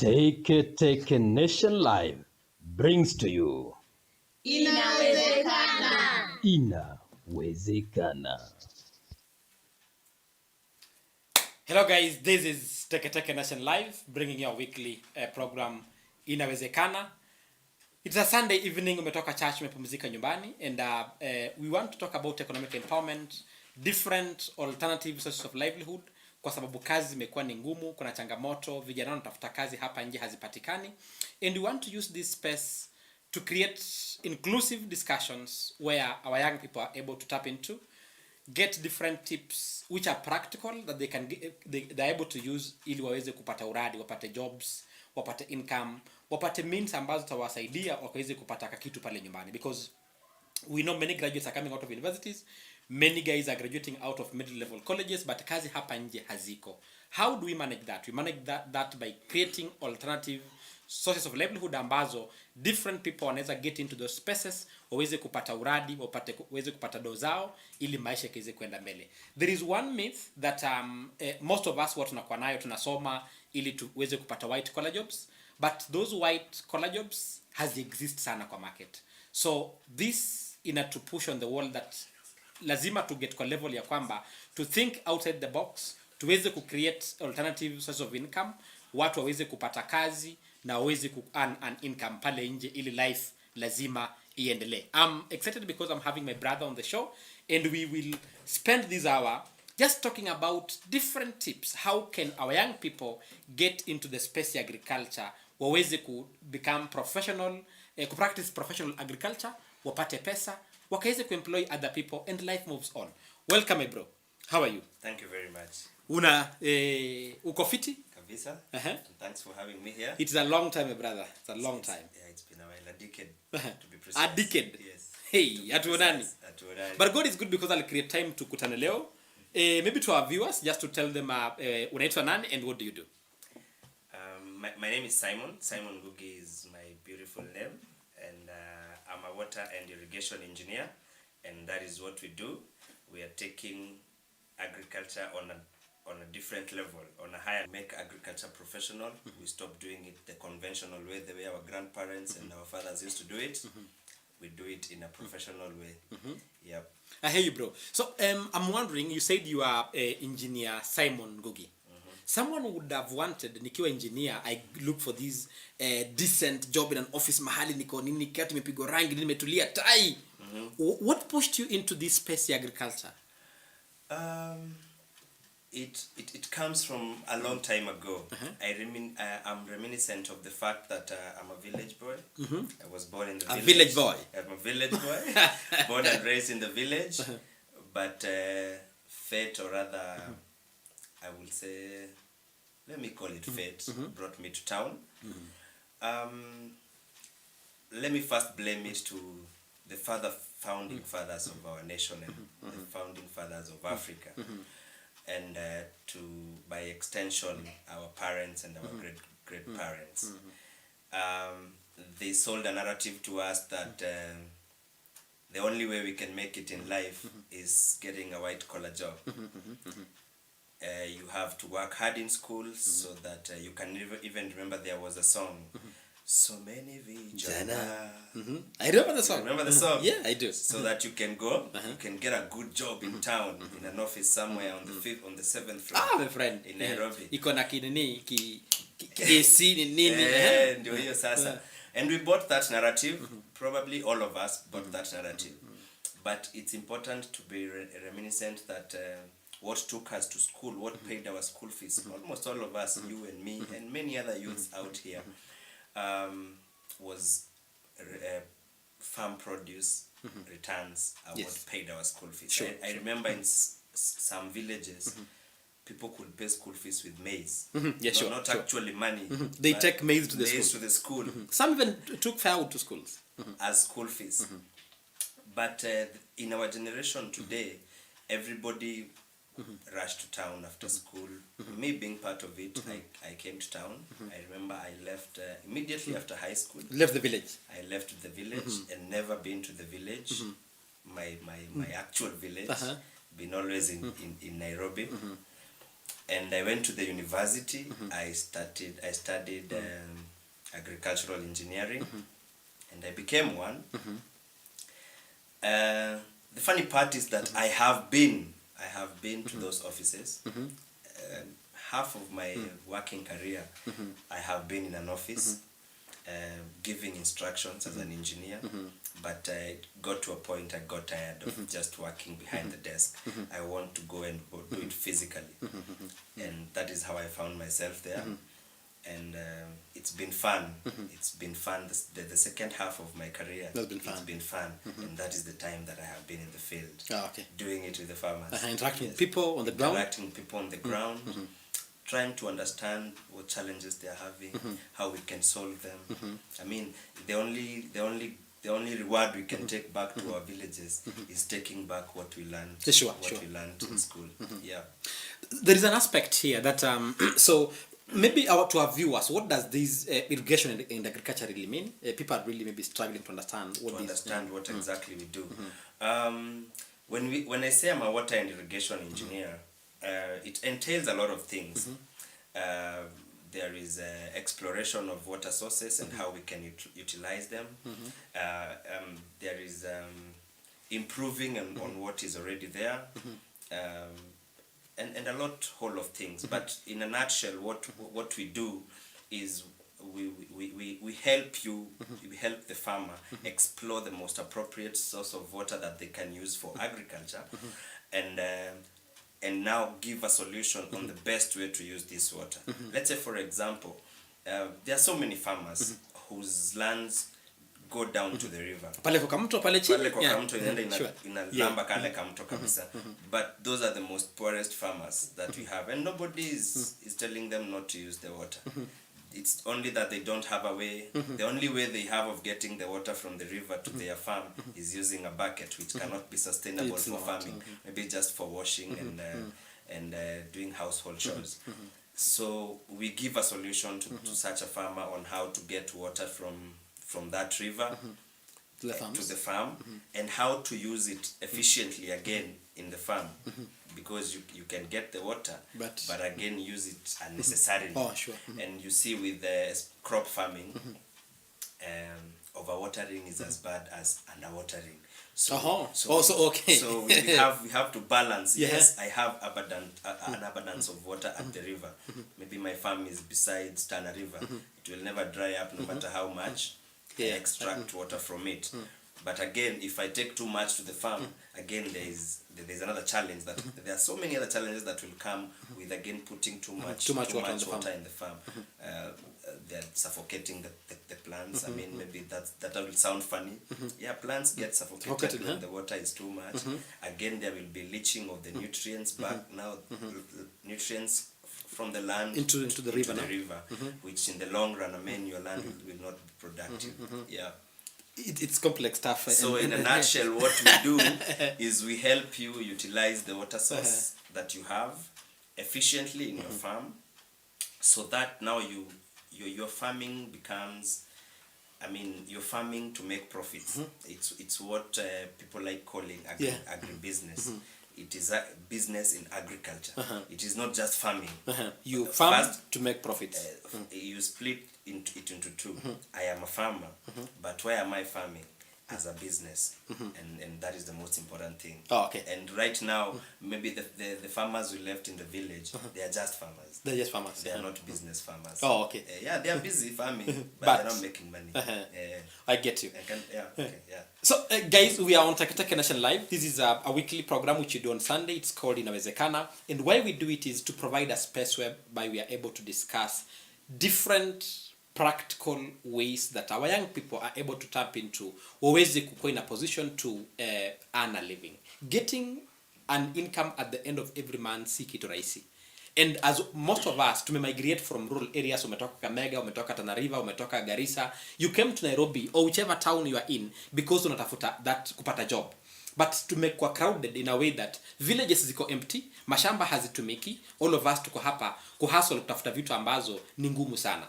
Teketeke Nation Live brings to you Inawezekana. Inawezekana. Hello guys, this is Teketeke Nation Live, bringing you a weekly program Inawezekana. It's a Sunday evening, umetoka church, umepumzika nyumbani, and we want to talk about economic empowerment, different alternative sources of livelihood, kwa sababu kazi zimekuwa ni ngumu, kuna changamoto, vijana wanatafuta kazi hapa nje hazipatikani, and we want to use this space to create inclusive discussions where our young people are able to tap into, get different tips which are practical that they're able to use ili waweze kupata uradi, wapate jobs, wapate income, wapate means ambazo tawasaidia wakaweze kupata kitu pale nyumbani, because we know many graduates are coming out of universities, many guys are graduating out of middle level colleges, but kazi hapa nje haziko. How do we manage that? We manage that by creating alternative sources of livelihood ambazo different people wanaweza get into those spaces, waweze kupata uradi, waweze kupata dozao ili maisha kiweze kwenda mbele. There is one myth that most of us watu tunakuwa nayo, tunasoma ili tuweze kupata white collar jobs, but those white collar jobs exist sana kwa market. So this to push on the wall that lazima to get kwa level ya kwamba to think outside the box, tuweze ku create alternative source of income, watu waweze kupata kazi na waweze ku earn an income pale nje ili life lazima iendelee. I'm excited because I'm having my brother on the show, and we will spend this hour just talking about different tips. How can our young people get into the space ya agriculture, waweze ku become professional, ku practice professional agriculture, wapate pesa, wakaweze ku employ other people, and life moves on. Welcome, my bro. How are you? Thank you very much. Uko fiti? Kabisa. Thanks for having me here. It's a long time, my brother. It's a long time. Yeah, it's been a while, a decade to be precise. A decade? Yes. Hey, atuonani. But God is good because I'll create time to kutana leo. Maybe to our viewers, just to tell them unaitwa nani and what do you do? My name is Simon. Simon Ngugi is my beautiful name, and I'm a water and irrigation engineer, and that is what we do. We are taking agriculture on a different level, on a higher, make agriculture professional. We stop doing it the conventional way, the way our grandparents and our fathers used to do it. We do it in a professional way. Yep. I hear you, bro. So I'm wondering, you said you are engineer Simon Ngugi. Someone would have wanted, nikiwa engineer, I look for this decent job in an office mahali niko nini kati nimepigo rangi nimetulia tai. What pushed you into this space agriculture? It comes from a long time ago. I'm reminiscent of the fact that I'm a village boy. I was born in the village. A village boy. I'm a village boy. Born and raised in the village. But fate, or rather, I will say, let me call it fate, brought me to town. Let me first blame it to the founding fathers of our nation and the founding fathers of Africa. And by extension, our parents and our great parents. They sold a narrative to us that the only way we can make it in life is getting a white collar job. You have to work hard in school so that you can even remember there was a song. So many vijana. I remember the song. Remember the song? Yeah, I do. So that you can go, you can get a good job in town, in an office somewhere on the 7th floor. My friend. In Nairobi. Iko na kinini AC nini. Ndio hiyo sasa. And we bought that narrative. Probably all of us bought that narrative. But it's important to be reminiscent that what took us to school, what paid our school fees, almost all of us, you and me, and many other youths out here, was farm produce returns what paid our school fees. Sure, I remember in some villages, people could pay school fees with maize. Not actually money. They take maize to the school. Some even took firewood to schools. As school fees. But in our generation today, everybody rushed to town after school. Me being part of it, I came to town. I remember I left immediately after high school. Left the village. I left the village and never been to the village. My actual village. Been always in Nairobi. And I went to the university. I studied agricultural engineering, and I became one. The funny part is that I have been to those offices. Half of my working career, I have been in an office, giving instructions as an engineer. But I got to a point I got tired of just working behind the desk. I want to go and do it physically, and that is how I found myself there. And it's been fun. It's been fun. The second half of my career, That's been fun. It's been fun, and that is the time that I have been in the field, Okay. doing it with the farmers, Interacting with people on the ground. interacting with people on the ground, trying to understand what challenges they are having, how we can solve them. I mean, the only reward we can take back to our villages is taking back what we learned, Sure. we learned in school. Yeah. There is an aspect here that so maybe to our viewers, what does this irrigation in agriculture really mean? People are really maybe struggling to understand what What exactly we do. When I say I'm a water and irrigation engineer, it entails a lot of things. There is exploration of water sources and how we can utilize them. There is improving on what is already there. And a whole of things. But in a nutshell, what we do is we help you, we help the farmer explore the most appropriate source of water that they can use for agriculture, and now give a solution on the best way to use this water. Let's say, for example, there are so many farmers whose lands go down to the river. Pale kwa kamto pale chini. Pale kwa kamto inaenda inalamba kale kamto kabisa. But those are the most poorest farmers that we have, and nobody is telling them not to use the water. It's only that they don't have a way. The only way they have of getting the water from the river to their farm is using a bucket, which cannot be sustainable for farming. Maybe just for washing and doing household chores. So we give a solution to such a farmer on how to get water from that river to the farm, and how to use it efficiently again in the farm, because you can get the water, but again use it unnecessarily. And you see, with crop farming, overwatering is as bad as underwatering. So we have to balance. Yes, I have an abundance of water at the river. Maybe my farm is beside Tana River. It will never dry up, no matter how much I extract water from it. But again, if I take too much to the farm, again there's another challenge, that there are so many other challenges that will come with, again, putting too much water in the farm. They're suffocating the plants. I mean, maybe that will sound funny. Yeah, plants get suffocated when the water is too much. Again, there will be leaching of the nutrients back. Now, nutrients from the land into the river, which in the long run, I mean, your land will not be productive. Yeah. It's complex stuff. So in a nutshell, what we do is we help you utilize the water source that you have efficiently in your farm, so that now your farming becomes, I mean, you're farming to make profits. It's what people like calling agribusiness. It is a business in agriculture. It is not just farming. You farm to make profits. You split it into two. I am a farmer, but why am I farming? As a business, and that is the most important thing. And right now, maybe the farmers we left in the village, they are just farmers. They're just farmers. They are not business farmers. Yeah, they are busy farming, but they're not making money. I get you. Yeah. So, guys, we are on Teketeke Nation Live. This is a weekly program which we do on Sunday. It's called Inawezekana, and why we do it is to provide a space whereby we are able to discuss different practical ways that our young people are able to tap into, waweze kukuwa in a position to earn a living. Getting an income at the end of every month si kitu rahisi. And as most of us migrate from rural areas, umetoka Kamega, umetoka Tana River, umetoka Garissa, you came to Nairobi or whichever town you are in because unatafuta that kupata job. But tumekuwa crowded in a way that villages ziko empty, mashamba hazitumiki, all of us tuko hapa kuhustle kutafuta vitu ambazo ni ngumu sana.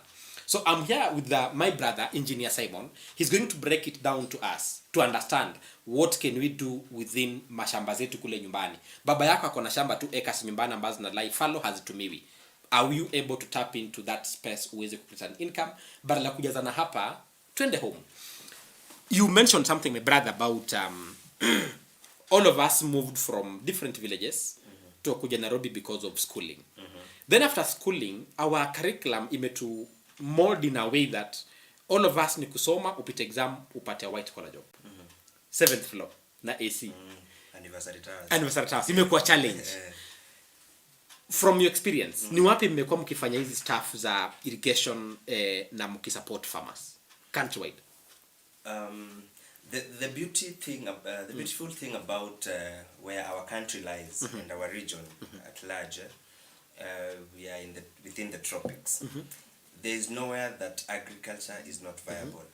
So I'm here with my brother, Engineer Simon. He's going to break it down to us to understand what can we do within mashamba zetu kule nyumbani. Baba yako akona shamba 2 acres nyumbani ambazo na life fallow hazitumiwi. Are you able to tap into that space uweze kupata an income? Badala kujazana hapa, twende home. You mentioned something, my brother, about all of us moved from different villages to kuja Nairobi because of schooling. Then after schooling, our curriculum imetu mold in a way that all of us ni kusoma, upite exam, upate a white collar job. 7th floor na AC. Anniversary towers. Imekuwa challenge. From your experience, ni wapi mmekuwa mkifanya hizi staff za irrigation na mkisupport farmers countrywide? The beautiful thing about where our country lies and our region at large, we are within the tropics. There is nowhere that agriculture is not viable.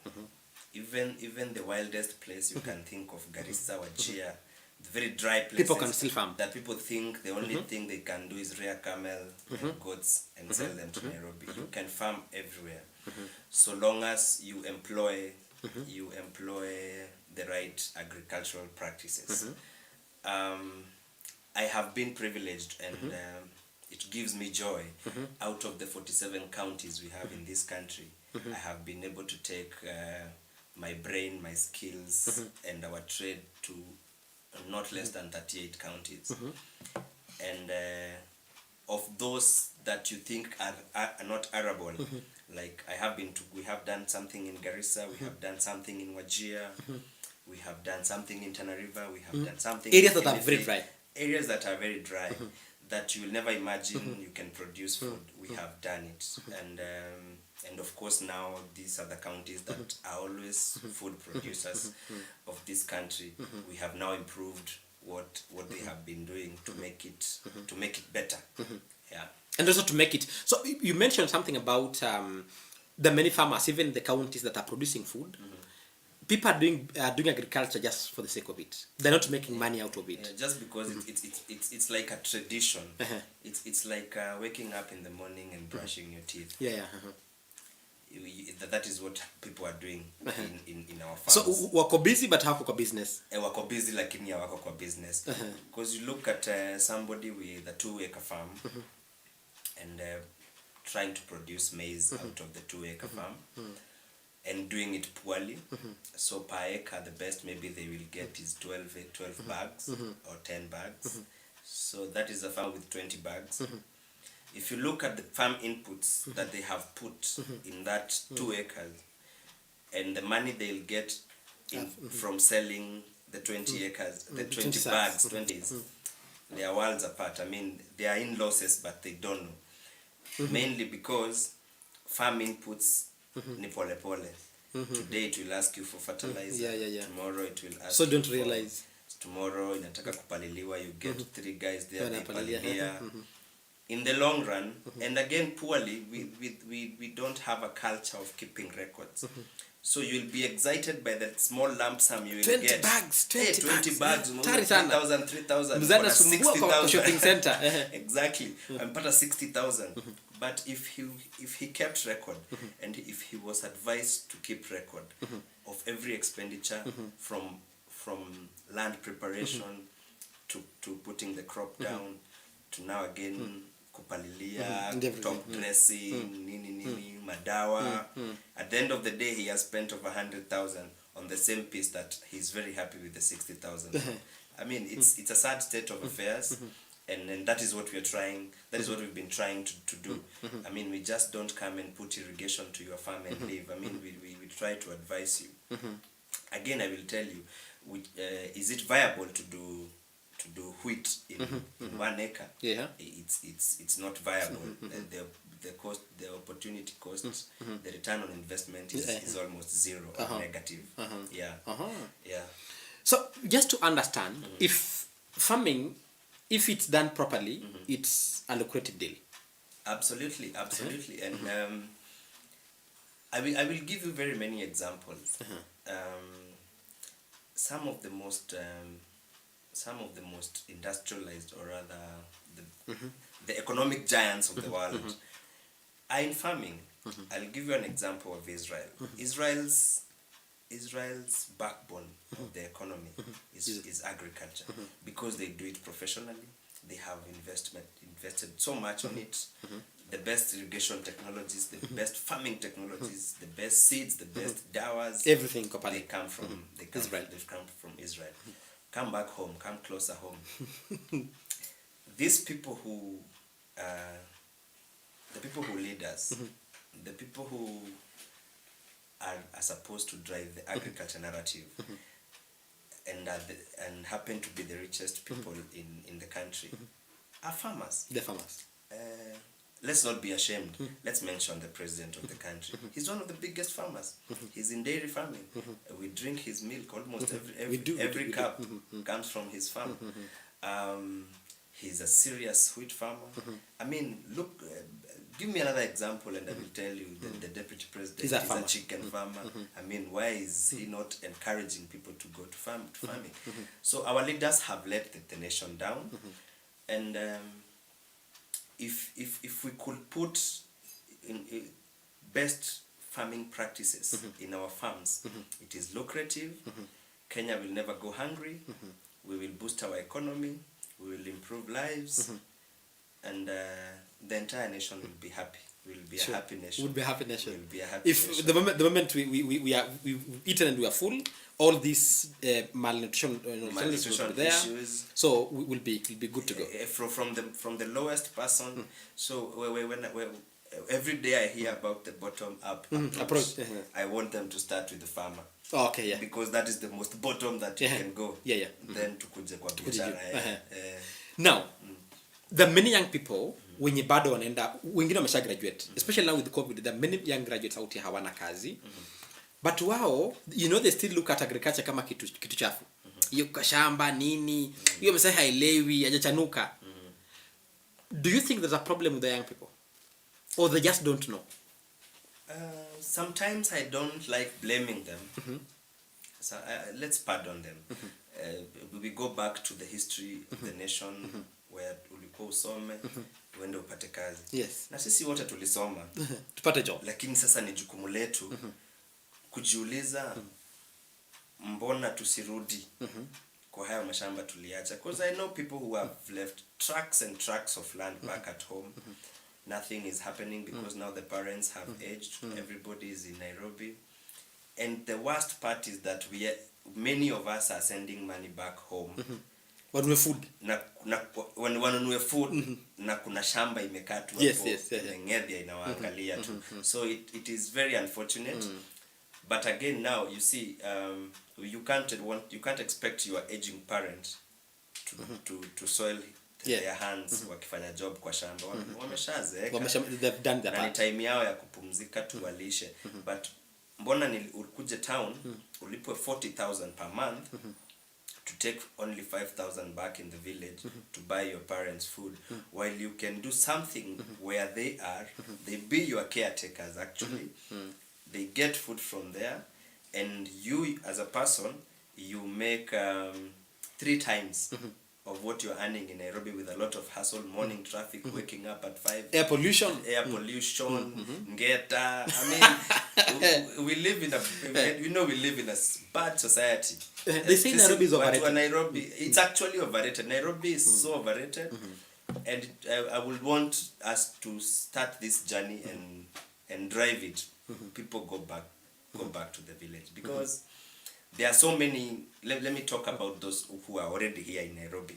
Even the wildest place you can think of, Garissa, Wajir, the very dry places. People can still farm. That people think the only thing they can do is rear camel and goats and sell them to Nairobi. You can farm everywhere, so long as you employ the right agricultural practices. I have been privileged, and it gives me joy. Out of the 47 counties we have in this country, I have been able to take my brain, my skills, and our trade to not less than 38 counties. And of those that you think are not arable, like we have done something in Garissa, we have done something in Wajir, we have done something in Tana River, we have done something areas that are very dry. Areas that are very dry, that you will never imagine you can produce food. We have done it, and of course now these are the counties that are always food producers of this country. We have now improved what they have been doing to make it better. Yeah. And also to make it. So you mentioned something about the many farmers, even the counties that are producing food. People are doing agriculture just for the sake of it. They're not making money out of it. Yeah, just because it's like a tradition. It's like waking up in the morning and brushing your teeth. Yeah. That is what people are doing in our farms. So wako busy but hawako kwa business. Wako busy lakini hawako kwa business. Because you look at somebody with a 2-acre farm and trying to produce maize out of the 2-acre farm. And doing it poorly. So per acre, the best maybe they will get is 12 bags or 10 bags. So that is a farm with 20 bags. If you look at the farm inputs that they have put in that 2 acres, and the money they'll get from selling the 20 acres, the 20 bags, 20s, they are worlds apart. I mean, they are in losses, but they don't know. Mainly because farm inputs ni pole pole. Today it will ask you for fertilizer. Tomorrow it will ask. So don't realize. Tomorrow inataka kupaliliwa. You get 3 guys there they palilia. In the long run, and again poorly, we don't have a culture of keeping records. So you'll be excited by that small lump sum you will 20 get. bags, 20 bags, 3,000, 3,000, Mzana sumbua shopping center. Exactly. Ampata 60,000. But if he kept record, and if he was advised to keep record of every expenditure from land preparation to putting the crop down to now again kupalilia, top dressing, nini, madawa. At the end of the day, he has spent over 100,000 on the same piece that he's very happy with the 60,000. I mean, it's a sad state of affairs. And that is what we are trying. That is what we've been trying to do. I mean, we just don't come and put irrigation to your farm and leave. I mean, we try to advise you. Again, I will tell you, is it viable to do wheat in 1 acre? Yeah. It's not viable. The cost, the opportunity cost, the return on investment is almost zero or negative. Yeah. So just to understand, if farming, if it's done properly, it's a lucrative deal. Absolutely. And I will give you very many examples. Some of the most industrialized, or rather the economic giants of the world are in farming. I'll give you an example of Israel. Israel's backbone of the economy is agriculture, because they do it professionally. They have invested so much on it. The best irrigation technologies, the best farming technologies, the best seeds, the best dowers. Everything they come from Israel. They've come from Israel. Come back home, come closer home. These people who the people who lead us, the people who are supposed to drive the agriculture narrative, and happen to be the richest people in the country, are farmers. The farmers. Let's not be ashamed. Let's mention the president of the country. He's one of the biggest farmers. He's in dairy farming. We drink his milk almost every cup comes from his farm. He's a serious wheat farmer. I mean, look, give me another example and I will tell you that the deputy president is a chicken farmer. I mean, why is he not encouraging people to go to farming? So our leaders have let the nation down. And if we could put in best farming practices in our farms, it is lucrative. Kenya will never go hungry. We will boost our economy. We will improve lives, and the entire nation will be happy. We will be a happy nation. Would be a happy nation. We'll be a happy if nation. the moment we've eaten and we are full, all these malnutrition Malnutrition there, issues. so we'll be good to go. From the lowest person. So when every day I hear about the bottom up approach, I want them to start with the farmer. Oh, okay, yeah. Because that is the most bottom that you can go. Yeah. Then tukuje kwa biashara. Now, there are many young people wenye bado wanaenda, wengine wamesha graduate, especially now with COVID. There are many young graduates out here hawana kazi, but wao, they still look at agriculture kama kitu chafu. Hiyo shamba nini, hiyo msai hailewi, hajachanuka. Do you think there's a problem with the young people, or they just don't know? Sometimes I don't like blaming them. So let's pardon them. We go back to the history of the nation, where ulikuwa usome uende upate kazi. Yes. Na sisi wote tulisoma tupate job, lakini sasa ni jukumu letu kujiuliza mbona tusirudi kwa haya mashamba tuliacha, because I know people who have left tracts and tracts of land back at home. Nothing is happening because now the parents have aged. Everybody is in Nairobi, and the worst part is that many of us are sending money back home. Wanunue food wanunue food na kuna shamba imekatwa hapo, ngedhia inawaangalia tu. So it is very unfortunate. But again, now you see, you can't expect your aging parent to soil their hands wakifanya job kwa shamba. Wameshazeeka, they've done their part. Ni time yao ya kupumzika, tuwalishe. But mbona ukuje town ulipwe 40,000 per month to take only 5,000 back in the village to buy your parents food, while you can do something where they are. They be your caretakers actually. They get food from there, and you as a person, you make 3 times of what you're earning in Nairobi with a lot of hustle, morning traffic, waking up at 5. Air pollution, ngeta. I mean, we live in a bad society. They say Nairobi is overrated. Nairobi, it's actually overrated. Nairobi is so overrated, and I would want us to start this journey and drive it. People go back to the village, because there are so many. Let me talk about those who are already here in Nairobi,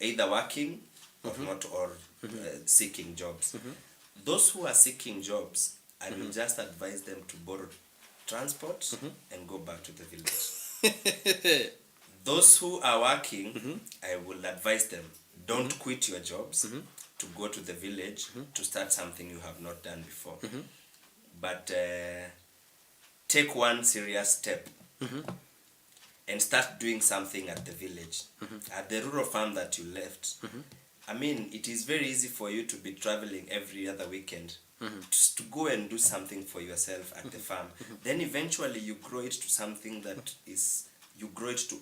either working or seeking jobs. Those who are seeking jobs, I will just advise them to borrow transport and go back to the village. Those who are working, I will advise them, don't quit your jobs to go to the village to start something you have not done before. But take one serious step and start doing something at the village, at the rural farm that you left. I mean, it is very easy for you to be traveling every other weekend to go and do something for yourself at the farm. Then eventually you grow it to something that is, you grow it to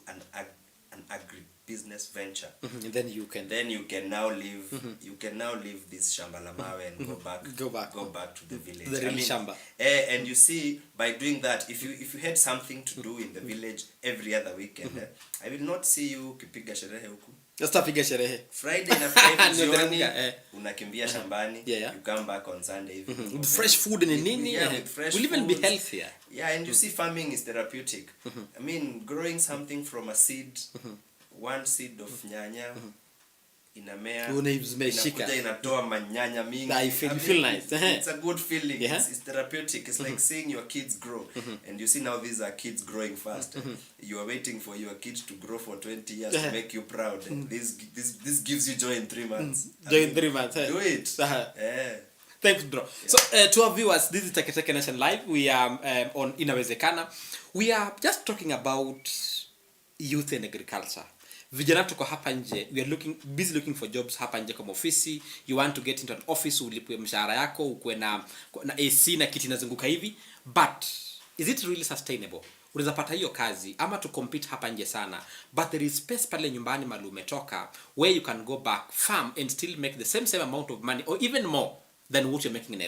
an agri-business venture, Then you can now leave this shamba la mawe and go back to the village. The real shamba. And you see, by doing that, if you had something to do in the village every other weekend, I will not see you kipiga sherehe huku. Just piga sherehe. Friday na Friday jioni unakimbia shambani. You come back on Sunday evening. With fresh food and nini. Will even be healthier. Yeah, and you see, farming is therapeutic. I mean, growing something from a seed, one seed of nyanya, inamea, inakuja inatoa manyanya mingi. I feel nice. It's a good feeling. It's therapeutic. It's like seeing your kids grow. And you see now these are kids growing fast. You are waiting for your kids to grow for 20 years to make you proud. And this gives you joy in 3 months. Joy in 3 months. Do it. Thanks, bro. So, to our viewers, this is Teketeke Nation Live. We are on Inawezekana. We are just talking about youth and agriculture. Vijana tuko hapa nje. We are busy looking for jobs hapa nje kama ofisi. You want to get into an office, ulipwe mshahara yako, ukwe na AC na kiti inazunguka hivi. But is it really sustainable? Unaweza pata hiyo kazi ama to compete hapa nje sana, but there is space pale nyumbani mahali umetoka where you can go back farm and still make the same amount of money or even more than what you're making in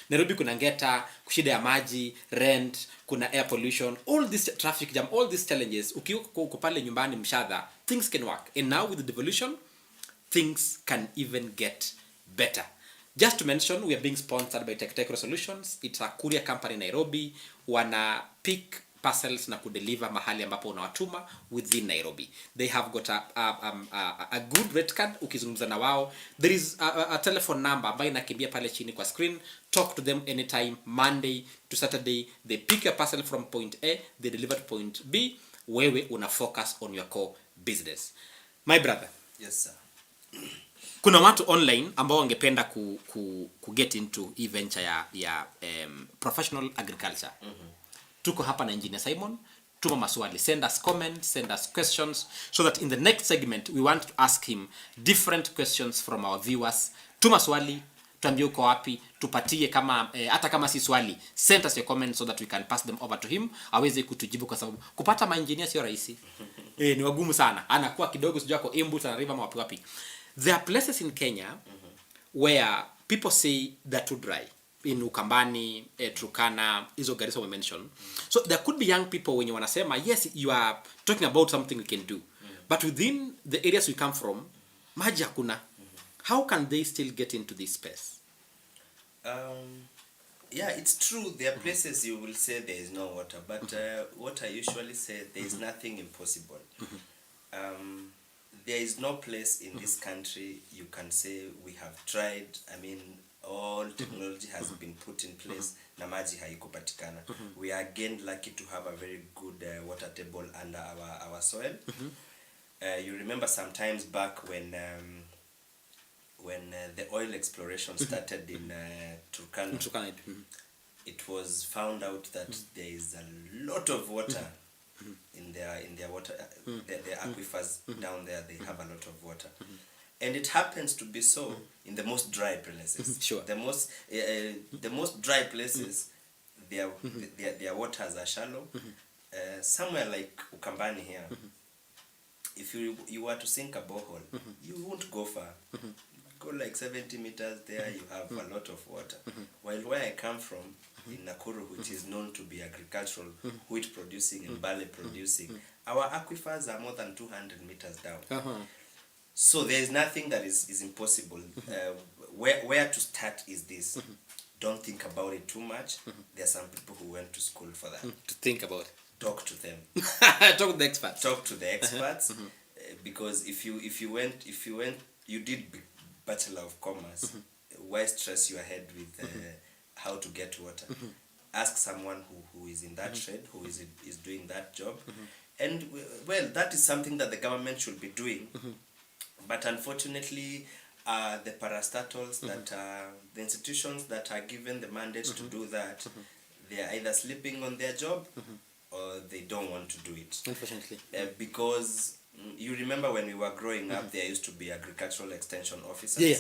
Nairobi kuna ngeta, kushida ya maji, rent, kuna air pollution, all this traffic jam, all these challenges. Uko pale nyumbani mshahara, things can work. And now with the devolution, things can even get better. Just to mention, we are being sponsored by Teketeke Solutions. It's a courier company in Nairobi. Wana pick parcels na kudeliver mahali ambapo unawatuma within Nairobi. They have got a good rate card. Ukizungumza na wao, there is a telephone number ambayo inakimbia pale chini kwa screen. Talk to them anytime, Monday to Saturday. They pick a parcel from point A, they deliver to point B. Wewe una focus on your core business. My brother. Yes, sir. Kuna watu online ambao wangependa ku get into hii venture ya professional agriculture. Tuko hapa na Engineer Simon. Tuma maswali. Send us comments, send us questions, so that in the next segment we want to ask him different questions from our viewers. Tuma swali, tuambie uko wapi, tupatie kama hata kama si swali, send us your comments so that we can pass them over to him aweze kutujibu, kwa sababu kupata ma-engineer sio rahisi. Ni wagumu sana. Anakuwa kidogo sijui ako Embu na River wapi. There are places in Kenya where people say they're too dry. In Ukambani, Turkana, hizo Garissa we mentioned. So there could be young people when you wanasema, yes, you are talking about something we can do. But within the areas we come from, maji hakuna. How can they still get into this space? Yeah, it's true. There are places you will say there is no water. But what I usually say, there is nothing impossible. There is no place in this country you can say we have tried. I mean, all technology has been put in place. Na maji haikupatikana. We are again lucky to have a very good water table under our soil. You remember sometimes back when the oil exploration started in Turkana, it was found out that there is a lot of water in their water, their aquifers down there. They have a lot of water. And it happens to be so in the most dry places. Sure. The most dry places, their waters are shallow. Somewhere like Ukambani here, if you were to sink a borehole, you won't go far. Go like 70 meters there, you have a lot of water. While where I come from, in Nakuru, which is known to be agricultural, wheat producing and barley producing, our aquifers are more than 200 meters down. So there is nothing that is impossible. Where to start is this. Don't think about it too much. There are some people who went to school for that. To think about it. Talk to them. Talk to the experts. Talk to the experts. Because if you went, you did Bachelor of Commerce. Why stress your head with how to get water? Ask someone who is in that trade, who is doing that job. And well, that is something that the government should be doing. But unfortunately, the parastatals that the institutions that are given the mandate to do that, they are either sleeping on their job or they don't want to do it. Unfortunately. Because you remember when we were growing up, there used to be agricultural extension officers. Yeah.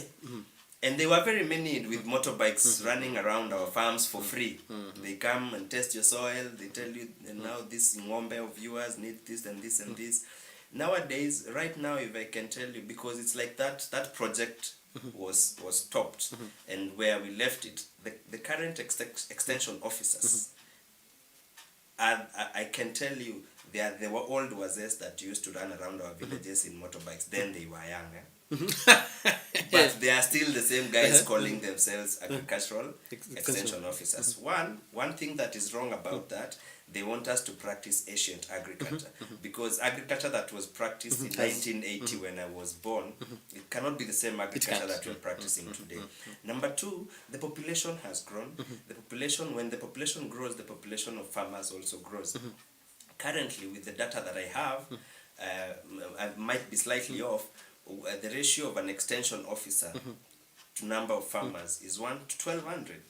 And they were very many with motorbikes running around our farms for free. They come and test your soil. They tell you, and now this ng'ombe of yours need this and this and this. Nowadays, right now, if I can tell you, because it's like that project was stopped, and where we left it, the current extension officers, I can tell you, they were old wazes that used to run around our villages in motorbikes. Then they were young, but they are still the same guys calling themselves agricultural extension officers. One thing that is wrong about that, they want us to practice ancient agriculture, because agriculture that was practiced in 1980 when I was born, it cannot be the same agriculture that we're practicing today. Number two, the population has grown. The population, when the population grows, the population of farmers also grows. Currently, with the data that I have, I might be slightly off, the ratio of an extension officer to number of farmers is 1 to 1,200.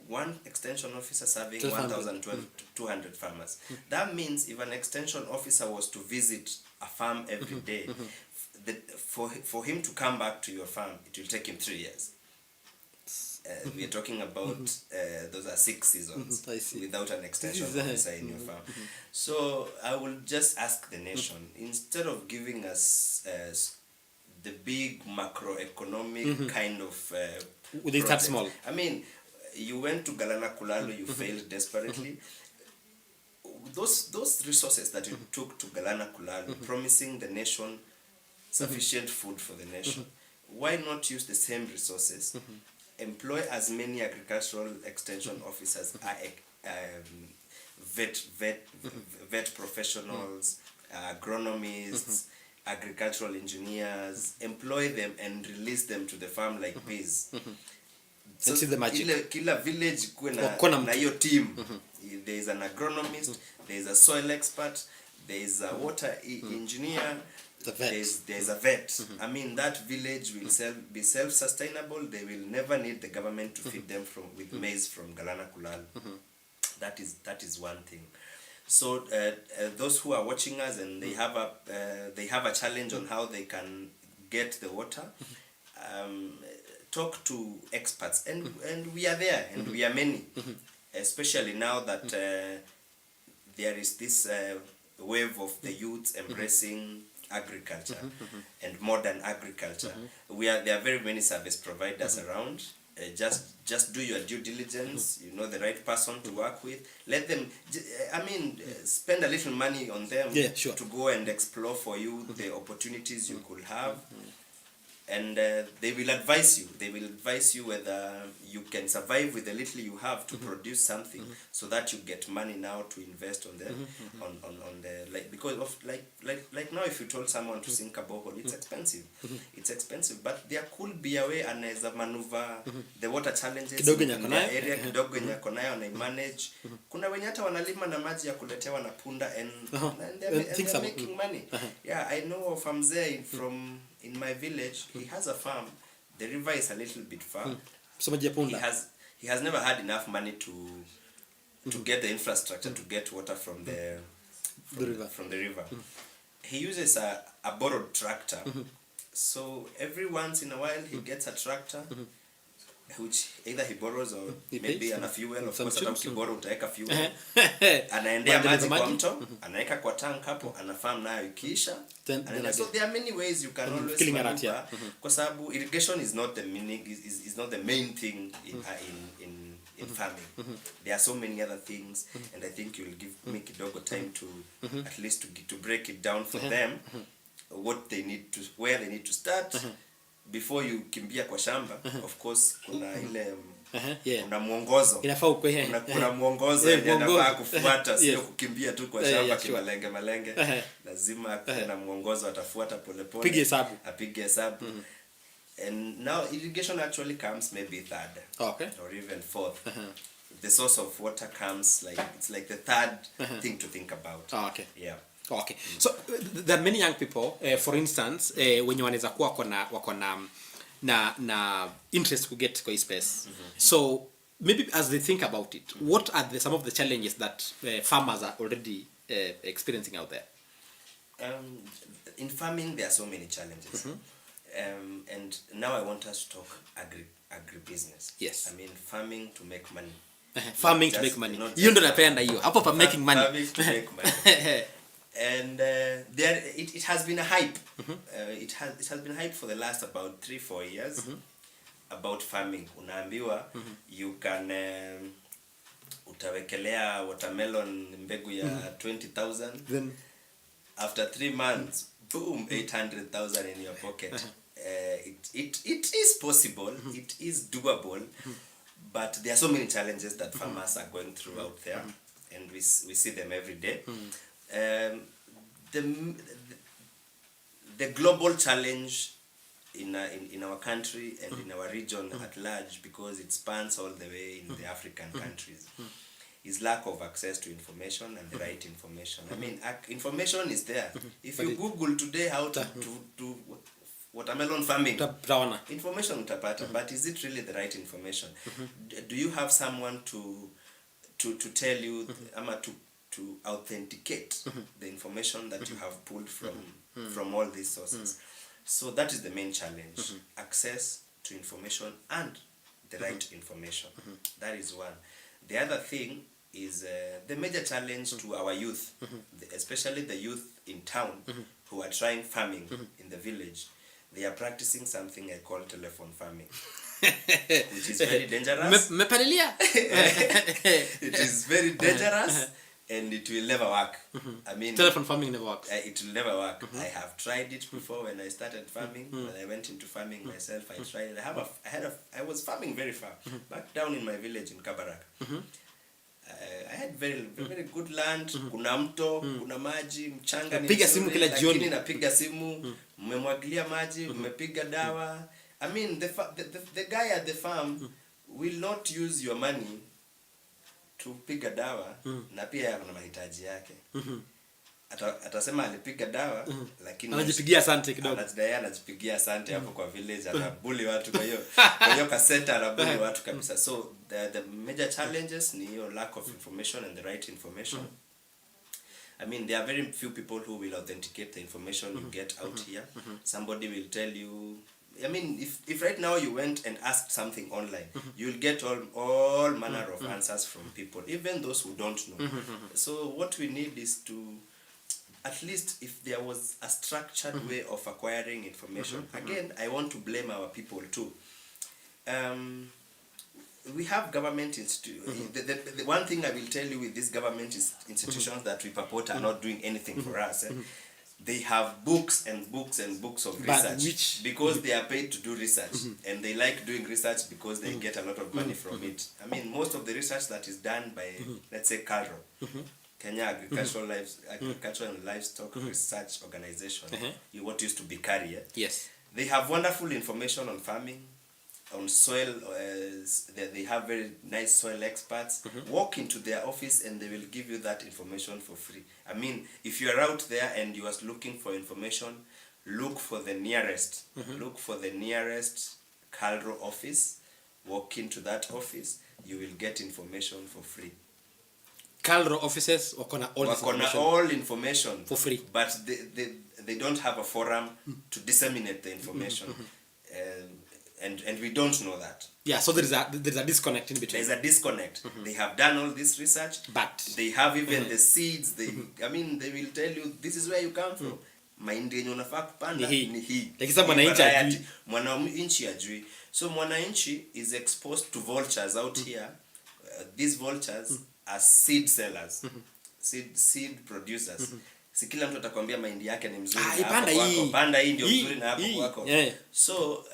One extension officer serving 1,200 farmers. That means if an extension officer was to visit a farm every day, for him to come back to your farm, it will take him 3 years. We're talking about those are 6 seasons without an extension officer in your farm. So I will just ask the nation, instead of giving us the big macroeconomic kind of they start small. I mean, you went to Galana Kulalo, you failed desperately. Those resources that you took to Galana Kulalo, promising the nation sufficient food for the nation, why not use the same resources? Employ as many agricultural extension officers, vet professionals, agronomists, agricultural engineers. Employ them and release them to the farm like bees. So see the magic. Kila village na hiyo team. There is an agronomist, there is a soil expert, there is a water engineer, there's a vet. I mean, that village will be self-sustainable. They will never need the government to feed them with maize from Galana Kulal. That is one thing. So those who are watching us and they have a challenge on how they can get the water, talk to experts, and we are there, and we are many, especially now that there is this wave of the youth embracing agriculture and modern agriculture. There are very many service providers around. Just do your due diligence. You know the right person to work with. Let them, spend a little money on them to go and explore for you the opportunities you could have. And they will advise you. They will advise you whether you can survive with the little you have to produce something, so that you get money now to invest on the on the because of like now, if you told someone to sink a borehole, it's expensive. It's expensive, but there could be a way anaweza maneuver the water challenges in the area kidogo yenye ako nayo na manage. Kuna wenye hata wanalima na maji ya kuletewa na punda and they're making money. Yeah, I know of mzee from in my village. He has a farm. The river is a little bit far. He has never had enough money to get the infrastructure to get water from the river. He uses a borrowed tractor. So every once in a while he gets a tractor, which either he borrows or maybe ana fuel. Of course, atakiborrow utaweka fuel. Anaendea maji kwa mto, anaweka kwa tank hapo, anafarm nayo ikiisha. So there are many ways you can always maneuver, kwa sababu irrigation is not the main thing in farming. There are so many other things, and I think you'll give me kidogo time to at least to break it down for them, where they need to start. Before you kimbia kwa shamba, of course kuna ile kuna mwongozo. Kuna mwongozo inafaa kufuata, sio kukimbia tu kwa shamba kimalenge. Lazima kuna mwongozo atafuata polepole. Apige hesabu. And now irrigation actually comes maybe third, or even fourth. The source of water comes it's like the third thing to think about. Okay. So there are many young people, for instance, wenye wanaweza kuwa wako na interest to get kwa space. So maybe as they think about it, what are some of the challenges that farmers are already experiencing out there? In farming, there are so many challenges. And now I want us to talk agribusiness. Yes. I mean, farming to make money. Farming to make money. You ndo napenda hiyo. Hapo pa making money. Farming to make money. And it has been a hype. It has been hype for the last about 3-4 years about farming. Unaambiwa you can utawekelea watermelon mbegu ya 20,000. Then after 3 months, boom, 800,000 in your pocket. It is possible. It is doable. But there are so many challenges that farmers are going through out there, and we see them every day. The global challenge in our country and in our region at large, because it spans all the way in the African countries, is lack of access to information and the right information. I mean, information is there. If you Google today how to watermelon farming, information utapata, but is it really the right information? Do you have someone to tell you to authenticate the information that you have pulled from all these sources? So that is the main challenge: access to information and the right information. That is one. The other thing is the major challenge to our youth, especially the youth in town who are trying farming in the village. They are practicing something I call telephone farming, which is very dangerous. It is very dangerous, and it will never work. I mean, telephone farming never works. It will never work. I have tried it before when I started farming. When I went into farming myself, I tried it. I was farming very far, back down in my village in Kabarak. I had very good land. Kuna mto, kuna maji, mchanga ni piga simu kila jioni. Lakini napiga simu, mmemwagilia maji, mmepiga dawa. I mean, the guy at the farm will not use your money to piga dawa, na pia ana mahitaji yake. Atasema alipiga dawa, lakini anajipigia asante kidogo. Anajipigia asante hapo kwa village, anabuli watu kwa hiyo kaseta, anabuli watu kabisa. So the major challenges ni your lack of information and the right information. I mean, there are very few people who will authenticate the information you get out here. Somebody will tell you, I mean, if right now you went and asked something online, you'll get all manner of answers from people, even those who don't know. So what we need is to, at least if there was a structured way of acquiring information. Again, I want to blame our people too. We have government institutions. The one thing I will tell you with these government institutions that we purport are not doing anything for us. They have books and books and books of research because they are paid to do research, and they like doing research because they get a lot of money from it. I mean, most of the research that is done by, let's say, CALRO, Kenya Agricultural and Livestock Research Organization, what used to be CARI. Yes. They have wonderful information on farming, on soil. They have very nice soil experts. Walk into their office and they will give you that information for free. I mean, if you are out there and you are looking for information, look for the nearest. Look for the nearest CALRO office. Walk into that office. You will get information for free. CALRO offices wakona all information for free, but they don't have a forum to disseminate the information. And we don't know that. Yeah, so there's a disconnect in between. There's a disconnect. They have done all this research, but they have even the seeds. They will tell you this is where you come from. Mahindi yenye unafaa kupanda ni hii. Lakini mwananchi ajui. So mwananchi is exposed to vultures out here. These vultures are seed sellers. Seed producers. Si kila mtu atakwambia mahindi yake ni mzuri na hapo kwako, panda hii ndio mzuri na hapo kwako. So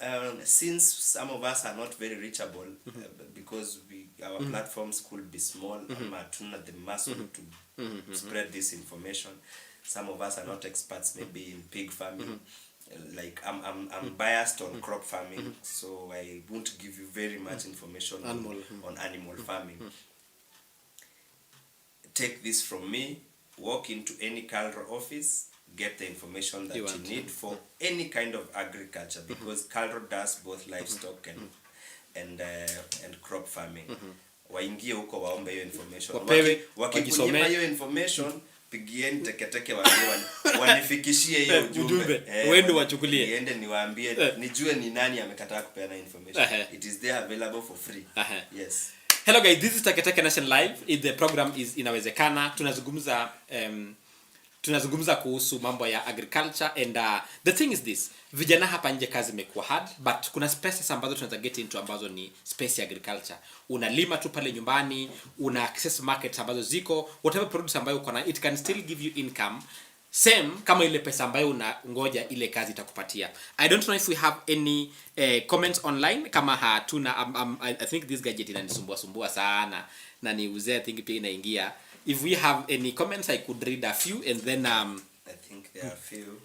since some of us are not very reachable, because our platforms could be small, hatuna the muscle to spread this information. Some of us are not experts maybe in pig farming. Like I'm biased on crop farming, so I won't give you very much information on animal farming. Take this from me. Walk into any CALRO office, get the information that you need for any kind of agriculture, because CALRO does both livestock and crop farming. Waingie huko waombe hiyo information. Wakikunyima hiyo information, pigieni Teketeke wanifikishie hiyo ujumbe. Wende wachukulie. Niende niwaambie, nijue ni nani amekataa kupeana information. It is there available for free. Yes. Hello guys, this is Teketeke Nation Live. The program is Inawezekana. Tunazungumza tunazungumza kuhusu mambo ya agriculture and the thing is this, vijana hapa nje kazi imekuwa hard, but kuna spaces ambazo tunaweza get into ambazo ni space ya agriculture. Unalima tu pale nyumbani, una access markets ambazo ziko, whatever produce ambayo uko na, it can still give you income same kama ile pesa ambayo unangoja ile kazi itakupatia. I don't know if we have any comments online. Kama hatuna, I think this gadget inanisumbua sana na ni uzee, I think pia inaingia. If we have any comments, I could read a few and then I think there are a few.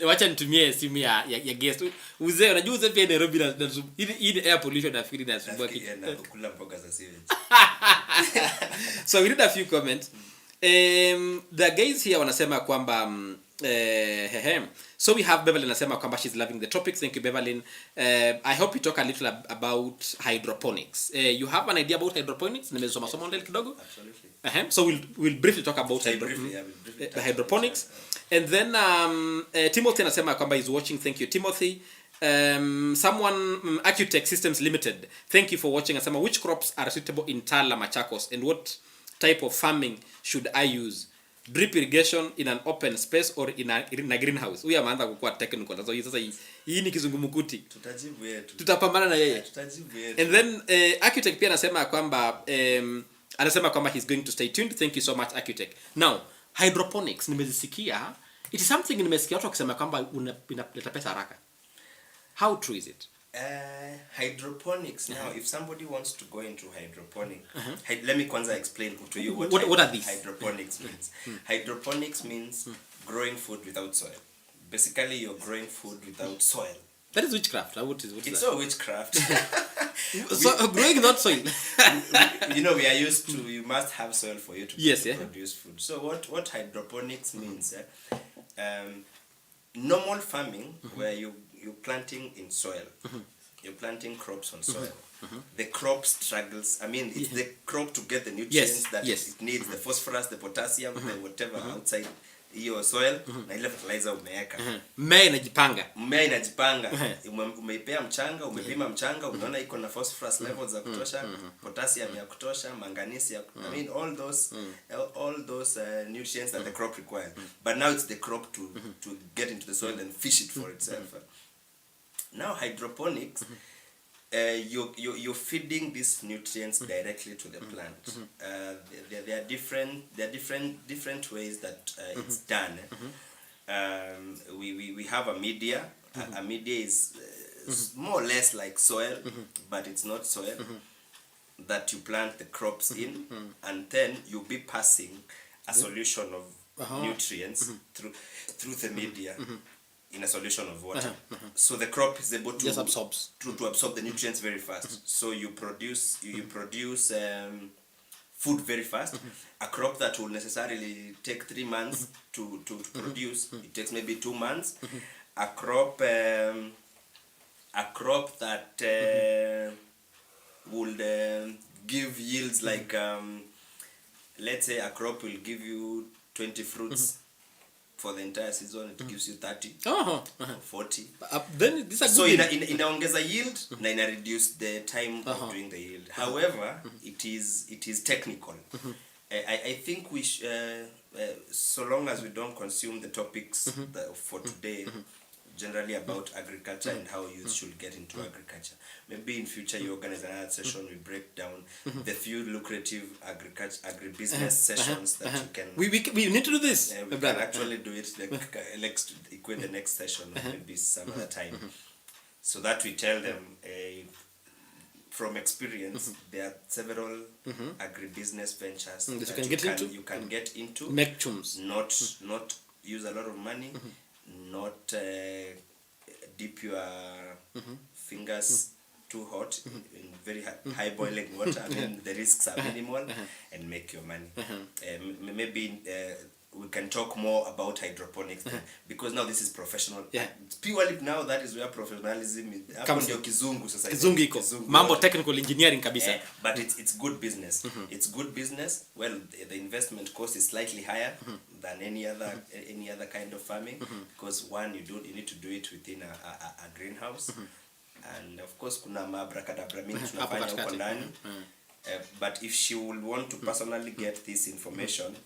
Wacha nitumie simu ya guest. Uzee, unajua uzee pia Nairobi na hii air pollution nafikiri inasumbua kitu. Kula mboga za sewage. So we read a few comments. The guys here wanasema kwamba so we have Beverly anasema kwamba she's loving the topics. Thank you Beverly. I hope you talk a little about hydroponics. You have an idea about hydroponics? Nimesoma somo ndele kidogo. Absolutely. So we'll briefly talk about hydroponics. And then Timothy anasema kwamba is watching. Thank you Timothy. Someone Acutech Systems Limited, thank you for watching. Anasema which crops are suitable in Tala Machakos and what type of farming should I use? Drip irrigation in an open space or in a greenhouse? Huyu ameanza kukua technical. Sasa hii ni kizungumkuti. Tutajibu yetu. Tutapambana na yeye. Tutajibu yetu. And then Acutech pia anasema kwamba he's going to stay tuned. Thank you so much Acutech. Now, hydroponics nimezisikia. It is something nimesikia watu wakisema kwamba inaleta pesa haraka. How true is it? Hydroponics. Now, if somebody wants to go into hydroponic, let me kwanza explain to you what are these? Hydroponics means. Hydroponics means growing food without soil. Basically, you're growing food without soil. That is witchcraft. What is it's that? all witchcraft. So growing without soil. We are used to, you must have soil for you to produce food. So what hydroponics means? Normal farming, where you're planting in soil. You're planting crops on soil. The crop struggles. I mean, it's the crop to get the nutrients that it needs, the phosphorus, the potassium, the whatever outside your soil, na ile fertilizer umeweka. Mmea inajipanga. Umeipea mchanga, umepima mchanga, unaona iko na phosphorus levels za kutosha, potassium ya kutosha, manganese I mean all those nutrients that the crop requires. But now it's the crop to get into the soil and fish it for itself. Now hydroponics, you're feeding these nutrients directly to the plant. There are different ways that it's done. We have a media. A media is more or less like soil, but it's not soil, that you plant the crops in, and then you'll be passing a solution of nutrients through the media. In a solution of water. So the crop is able to absorb the nutrients very fast. So you produce food very fast. A crop that will necessarily take 3 months to produce, it takes maybe 2 months. A crop that would give yields like let's say a crop will give you 20 fruits. For the entire season it gives you 30 40. Then this is so inaongeza yield na ina reduce the time of doing the yield. However, it is technical. I think we so long as we don't consume the topics for today, generally about agriculture and how youth should get into agriculture. Maybe in future you organize another session, we break down the few lucrative agribusiness sessions that you can. We need to do this. We can actually do it equate the next session or maybe some other time. So that we tell them from experience, there are several agribusiness ventures that you can get into. Make chums. Not use a lot of money. Not dip your fingers too hot in very high boiling water. I mean, the risks are minimal, and make your money. Maybe we can talk more about hydroponics because now this is professional. Purely now that is where professionalism is. Kizungu iko. Mambo technical engineering kabisa. But it's good business. It's good business. Well, the investment cost is slightly higher than any other kind of farming, because one, you need to do it within a greenhouse, and of course kuna mabrakadabra mingi tunafanya huko ndani. But if she will want to personally get this information,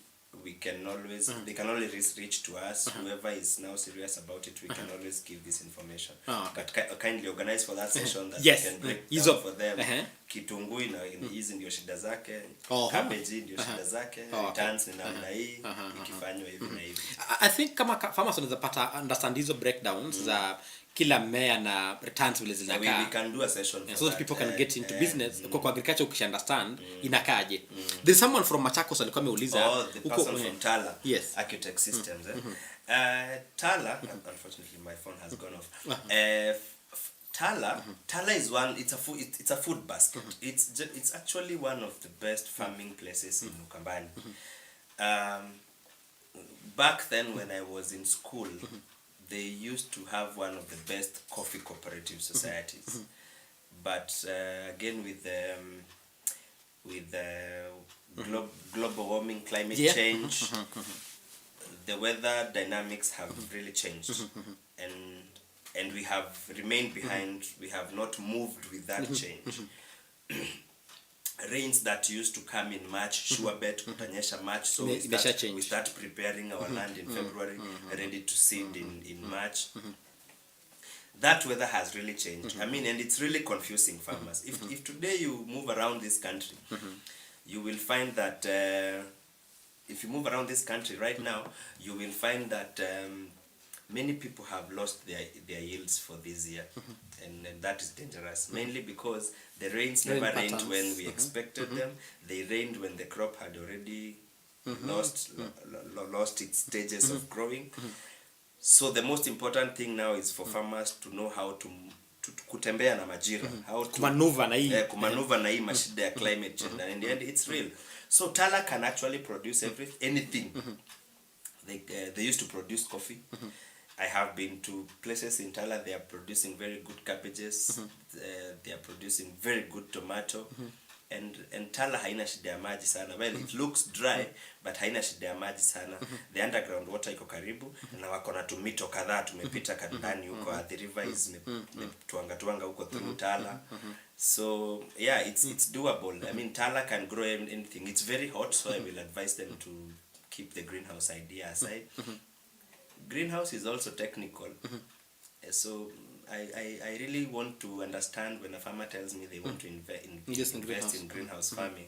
we can always they can always reach to us. Whoever is now serious about it, we can always give this information. But kindly organize for that session that Yes. we can break Hizo- down for them. Kitunguu hizi ndio shida zake, cabbage ndio shida zake, returns ni namna hii, ikifanywa hivi na hivi. I think kama farmers wanaweza pata understand hizo breakdowns za kila mmea na returns vile zinakaa. We can do a session for so that people can get into business kwa agriculture ukisha understand inakaje. There's someone from Machakos alikuwa ameuliza the person from Tala, yes. Architect Systems. Tala, unfortunately my phone has gone off. Tala is one. It's a food basket. It's actually one of the best farming places in Ukambani. Back then when I was in school, they used to have one of the best coffee cooperative societies. But again with global warming, climate change, the weather dynamics have really changed, and we have remained behind. We have not moved with that change. Rains that used to come in March, sure bet kutanyesha March, so we start preparing our land in February, ready to seed in March. That weather has really changed. I mean, and it's really confusing farmers. If today you move around this country, you will find that if you move around this country right now, you will find that many people have lost their yields for this year, and that is dangerous, mainly because the rains never rained when we expected them. They rained when the crop had already lost its stages of growing. So the most important thing now is for farmers to know how to kutembea na majira, how to kumanuva na hii mashida ya climate change, and in the end it's real. So Tala can actually produce anything. They used to produce coffee. I have been to places in Tala. They are producing very good cabbages. They are producing very good tomato. And Tala haina shida ya maji sana. Well, it looks dry, but haina shida ya maji sana. The underground water iko karibu, na wako na tumito kadhaa tumepita kadani huko. The river is tuanga huko through Tala. So yeah, it's doable. I mean, Tala can grow anything. It's very hot, so I will advise them to keep the greenhouse idea aside. Greenhouse is also technical. So I really want to understand when a farmer tells me they want to invest in greenhouse farming,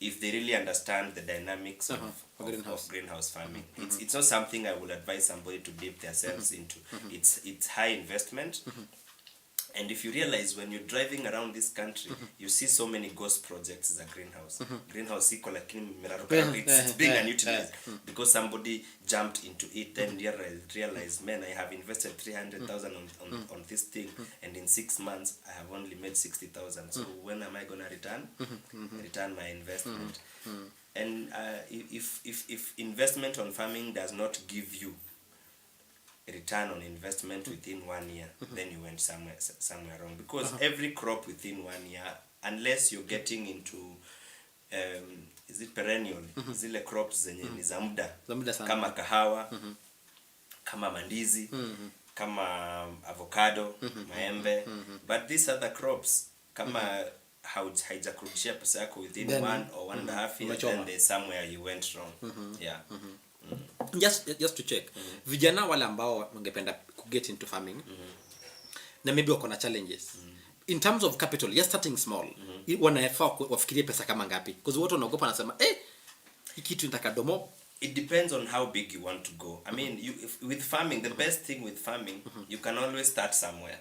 if they really understand the dynamics of greenhouse farming. It's not something I would advise somebody to dip themselves into. It's high investment. And if you realize when you're driving around this country, you see so many ghost projects as a greenhouse. Greenhouse iko lakini it's being unutilized because somebody jumped into it, then realized, man, I have invested 300,000 on this thing, and in 6 months I have only made 60,000. So when am I gonna return my investment? And if investment on farming does not give you a return on investment within 1 year, then you went somewhere wrong, because every crop within 1 year, unless you're getting into is it perennial, zile crops zenye ni za muda kama kahawa, kama mandizi, kama avocado, maembe, but these other crops kama haijakurudishia pesa yako within 1 or 1.5 years, then there's somewhere you went wrong. Yeah. Just to check, vijana wale ambao wangependa ku get into farming, na maybe wako na challenges in terms of capital, just starting small, wanafaa wafikirie pesa kama ngapi? Because watu wanaogopa, nasema hii kitu nitaka domo. It depends on how big you want to go. I mean, with farming, the best thing with farming, you can always start somewhere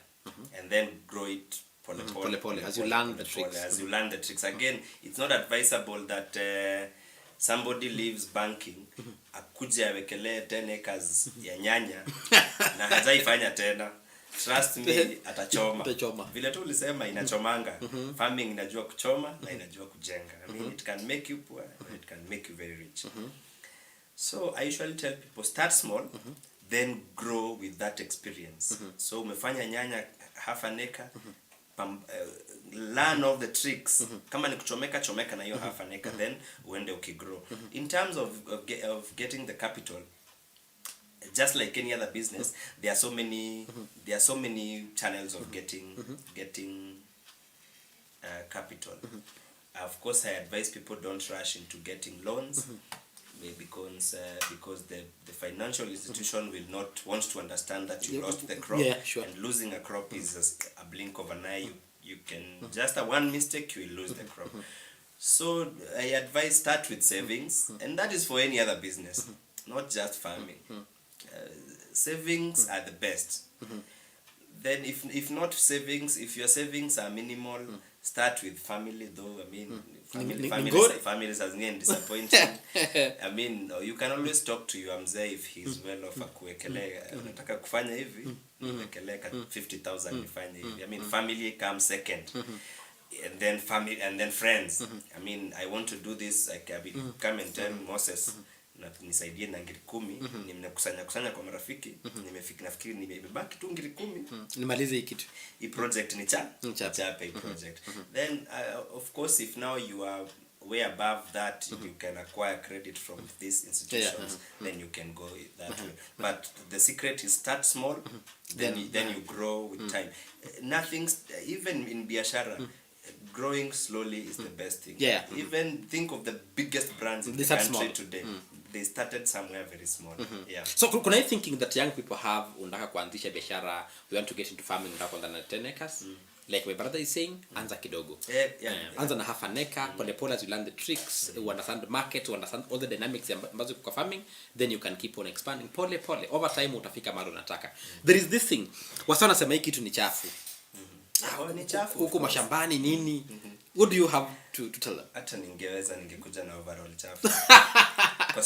and then grow it pole, as you learn the tricks. As you learn the tricks. Again, it's not advisable that somebody leaves banking akuje awekelee 10 acres ya nyanya na hajaifanya tena. Trust me, atachoma. Vile tu ulisema inachomanga. Farming inajua kuchoma na inajua kujenga. I mean, it can make you poor, it can make you very rich. So I usually tell people, start small, then grow with that experience. So umefanya nyanya half an acre, learn all the tricks. Kama ni kuchomeka, chomeka na hiyo half an acre, then uende ukigrow. In terms of getting the capital, just like any other business, there are so many channels of getting capital. Of course, I advise people don't rush into getting loans, sometimes because the financial institution will not want to understand that you lost the crop. Yeah, sure. And losing a crop is just a blink of an eye. You can just a one mistake, you will lose the crop. So I advise start with savings, and that is for any other business, not just farming. Savings are the best. Then if not savings, if your savings are minimal, start with family, though. I mean, families has again disappointing. I mean, you can always talk to your mzee if he's well off, akuwekelee unataka kufanya hivi, niwekelee 50,000 nifanye hivi. I mean, family comes second. And then family, and then friends. I mean, I want to do this, like come and tell Moses na nisaidie na ngiri 10, nimekusanya kwa marafiki, nafikiri nimebaki tu ngiri 10 nimalize hii kitu. Hii project ni chape project. Then of course, if now you are way above that, you can acquire credit from these institutions, then you can go that way. But the secret is start small, then you grow with time. Nothing, even in biashara, growing slowly is the best thing. Yeah. Even think of the biggest brands in the country today. They started somewhere very small. Yeah. So kuna thinking that young people have, unataka kuanzisha biashara, we want to get into farming, unataka kuanza na 10 acres. Like my brother is saying, anza kidogo. Anza na half an acre, pole as you learn the tricks, you understand the market, you understand all the dynamics ambazo kwa farming, then you can keep on expanding. Pole. Over time utafika mahali unataka. There is this thing, wasana sema hiki kitu ni chafu. Ni chafu. Huko mashambani nini? What do you have to tell them? Hata ningekuja na overall chafu. Kwa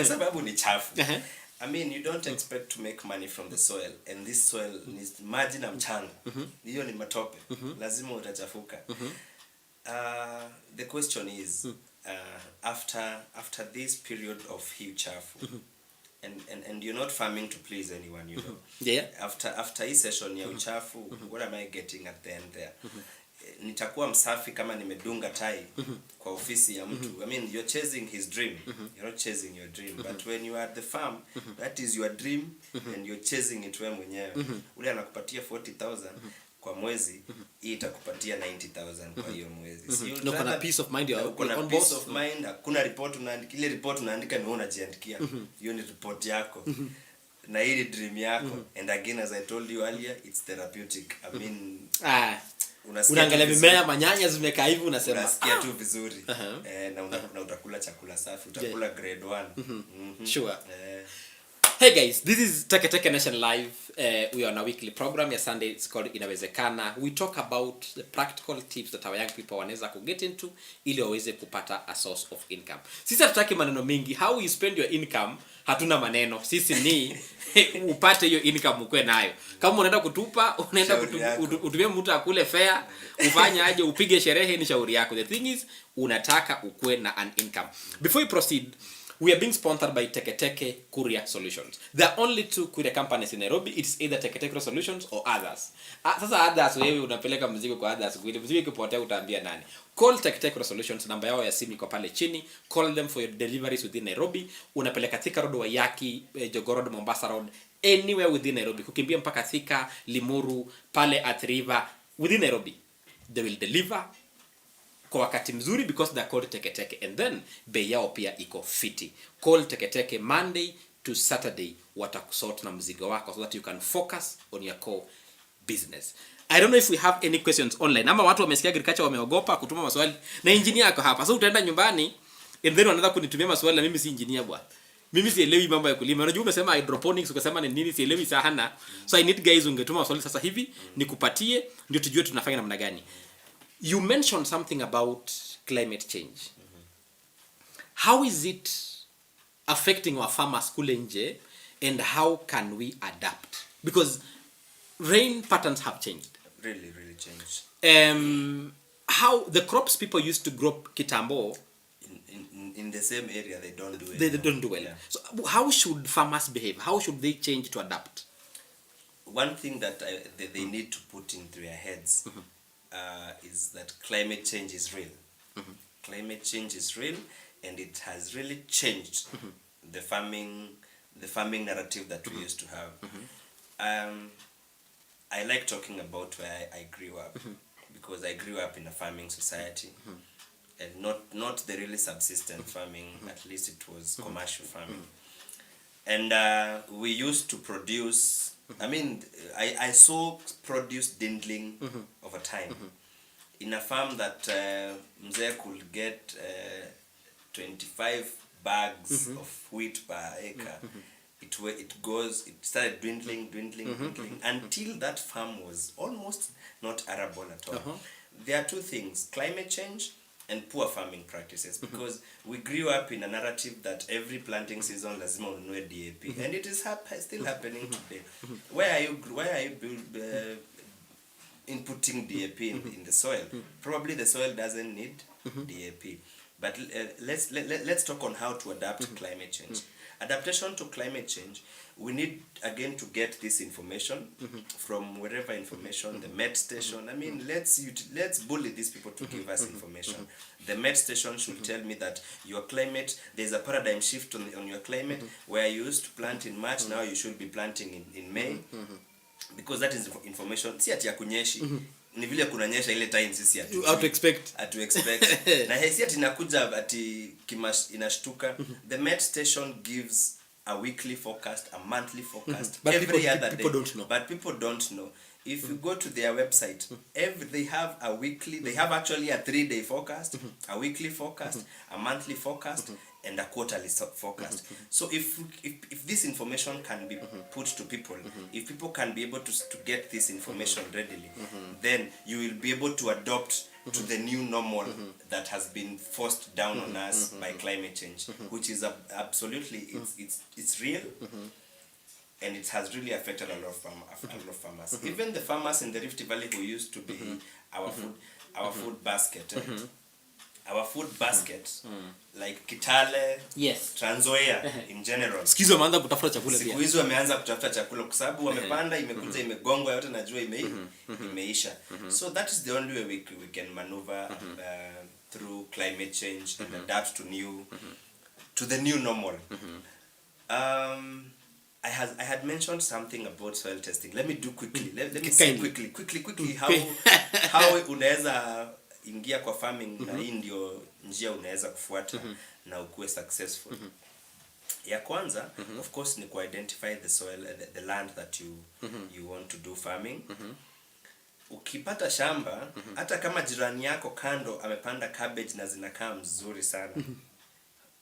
sababu ni chafu. I mean, you don't expect to make money from the soil, and this soil needs maji na mchanga. Hiyo ni matope. Lazima utachafuka. The question is, after this period of hii chafu, and you're not farming to please anyone, you know. Yeah. After hii session ya uchafu, what am I getting at the end there? Nitakuwa msafi kama nimedunga tai kwa ofisi ya mtu. I mean, you're chasing his dream. You're not chasing your dream. But when you are at the farm, that is your dream, and you're chasing it wewe mwenyewe. Ule anakupatia 40,000 kwa mwezi, hii itakupatia 90,000 kwa hiyo mwezi. So kuna peace of mind, kuna peace of mind. Hakuna report unaandika, ile report unaandika ni wewe unajiandikia. Hiyo ni report yako. Na hii dream yako. And again, as I told you earlier, it's therapeutic. I mean, unaangalia mimea, manyanya zimekaa hivi, unasema unasikia tu vizuri. Na utakula chakula safi, utakula grade 1. Sure. Hey guys, this is Teketeke Nation Live. We are on a weekly program ya Sunday. It's called Inawezekana. We talk about the practical tips that our young people wanaweza ku get into ili waweze kupata a source of income. Sisi hatutaki maneno mingi. How you spend your income, hatuna maneno. Sisi ni upate hiyo income ukwe nayo. Kama unaenda kutupa, unaenda utumie mtu akule fare, ufanye aje, upige sherehe, ni shauri yako. The thing is, unataka ukwe na an income. Before we proceed, we are being sponsored by Teketeke Courier Solutions. There are only 2 courier companies in Nairobi. It's either Teketeke Solutions or others. Sasa others, wewe unapeleka mzigo kwa others, kweli mzigo ikipotea utaambia nani? Call Teketeke Solutions, namba yao ya simu iko pale chini. Call them for your deliveries within Nairobi. Unapeleka Thika Road, Waiyaki, Jogoo Road, Mombasa Road, anywhere within Nairobi. Kukimbia mpaka Thika, Limuru, pale at River, within Nairobi. They will deliver kwa wakati mzuri because they are called Teketeke, and then bei yao pia iko fiti. Call Teketeke Monday to Saturday, watakusort na mzigo wako so that you can focus on your core business. I don't know if we have any questions online. Ama watu wamesikia agriculture wameogopa kutuma maswali na engineer yako hapa. So utaenda nyumbani and then wanaanza kunitumia maswali na mimi si engineer bwana. Mimi sielewi mambo ya kulima. Unajua umesema hydroponics, ukasema ni nini, sielewi sana. So I need guys ungetuma maswali sasa hivi nikupatie ndio tujue tunafanya namna gani. You mentioned something about climate change. How is it affecting our farmers kule nje, and how can we adapt? Because rain patterns have changed. Really changed. How the crops people used to grow kitambo in the same area, they don't do it. They don't do well. Yeah. So how should farmers behave? How should they change to adapt? One thing that they need to put into their heads is that climate change is real. Climate change is real, and it has really changed the farming narrative that we used to have. I like talking about where I grew up because I grew up in a farming society. and not the really subsistent farming. At least it was commercial farming. And we used to produce, I saw produce dwindling over time. In a farm that Mzee could get 25 bags of wheat per acre, it started dwindling until that farm was almost not arable at all. There are two things: climate change and poor farming practices, because we grew up in a narrative that every planting season lazima ununue DAP, and it is still happening today. Why are you inputting DAP in the soil? Probably the soil doesn't need DAP. But let's talk on how to adapt climate change. Adaptation to climate change, we need again to get this information from wherever information, the Met station. Let's bully these people to give us information. The Met station should tell me that your climate, there's a paradigm shift on your climate, where you used to plant in March, now you should be planting in May, because that is information. Si ati ya kunyeshi, ni vile kunanyesha ile time sisi to expect na hesi ati nakuja ati inashtuka. The Met station gives a weekly forecast, a monthly forecast, but every other people day. Don't know. But people don't know. If you go to their website, they have a weekly, they have actually a 3-day forecast, a weekly forecast, a monthly forecast, and a quarterly forecast. So if this information can be put to people, if people can be able to get this information readily, then you will be able to adopt to the new normal that has been forced down on us by climate change, which is absolutely, it's real. And it has really affected a lot of farmers. Even the farmers in the Rift Valley who used to be our food basket. Our food basket, like Kitale, yes, Trans Nzoia in general. Sikizo wameanza kutafuta chakula pia. Siku hizo wameanza kutafuta chakula kwa sababu wamepanda, imekuja imegongwa, yote najua imeisha. So that is the only way we can maneuver through climate change and adapt to the new normal. I had mentioned something about soil testing. Let me do quickly. Let me say quickly how unaweza ingia kwa farming, na hii ndio njia unaweza kufuata na ukue successful. Ya kwanza, of course, ni ku identify the soil, the land that you want to do farming. Ukipata shamba, hata kama jirani yako kando amepanda cabbage na zinakaa mzuri sana,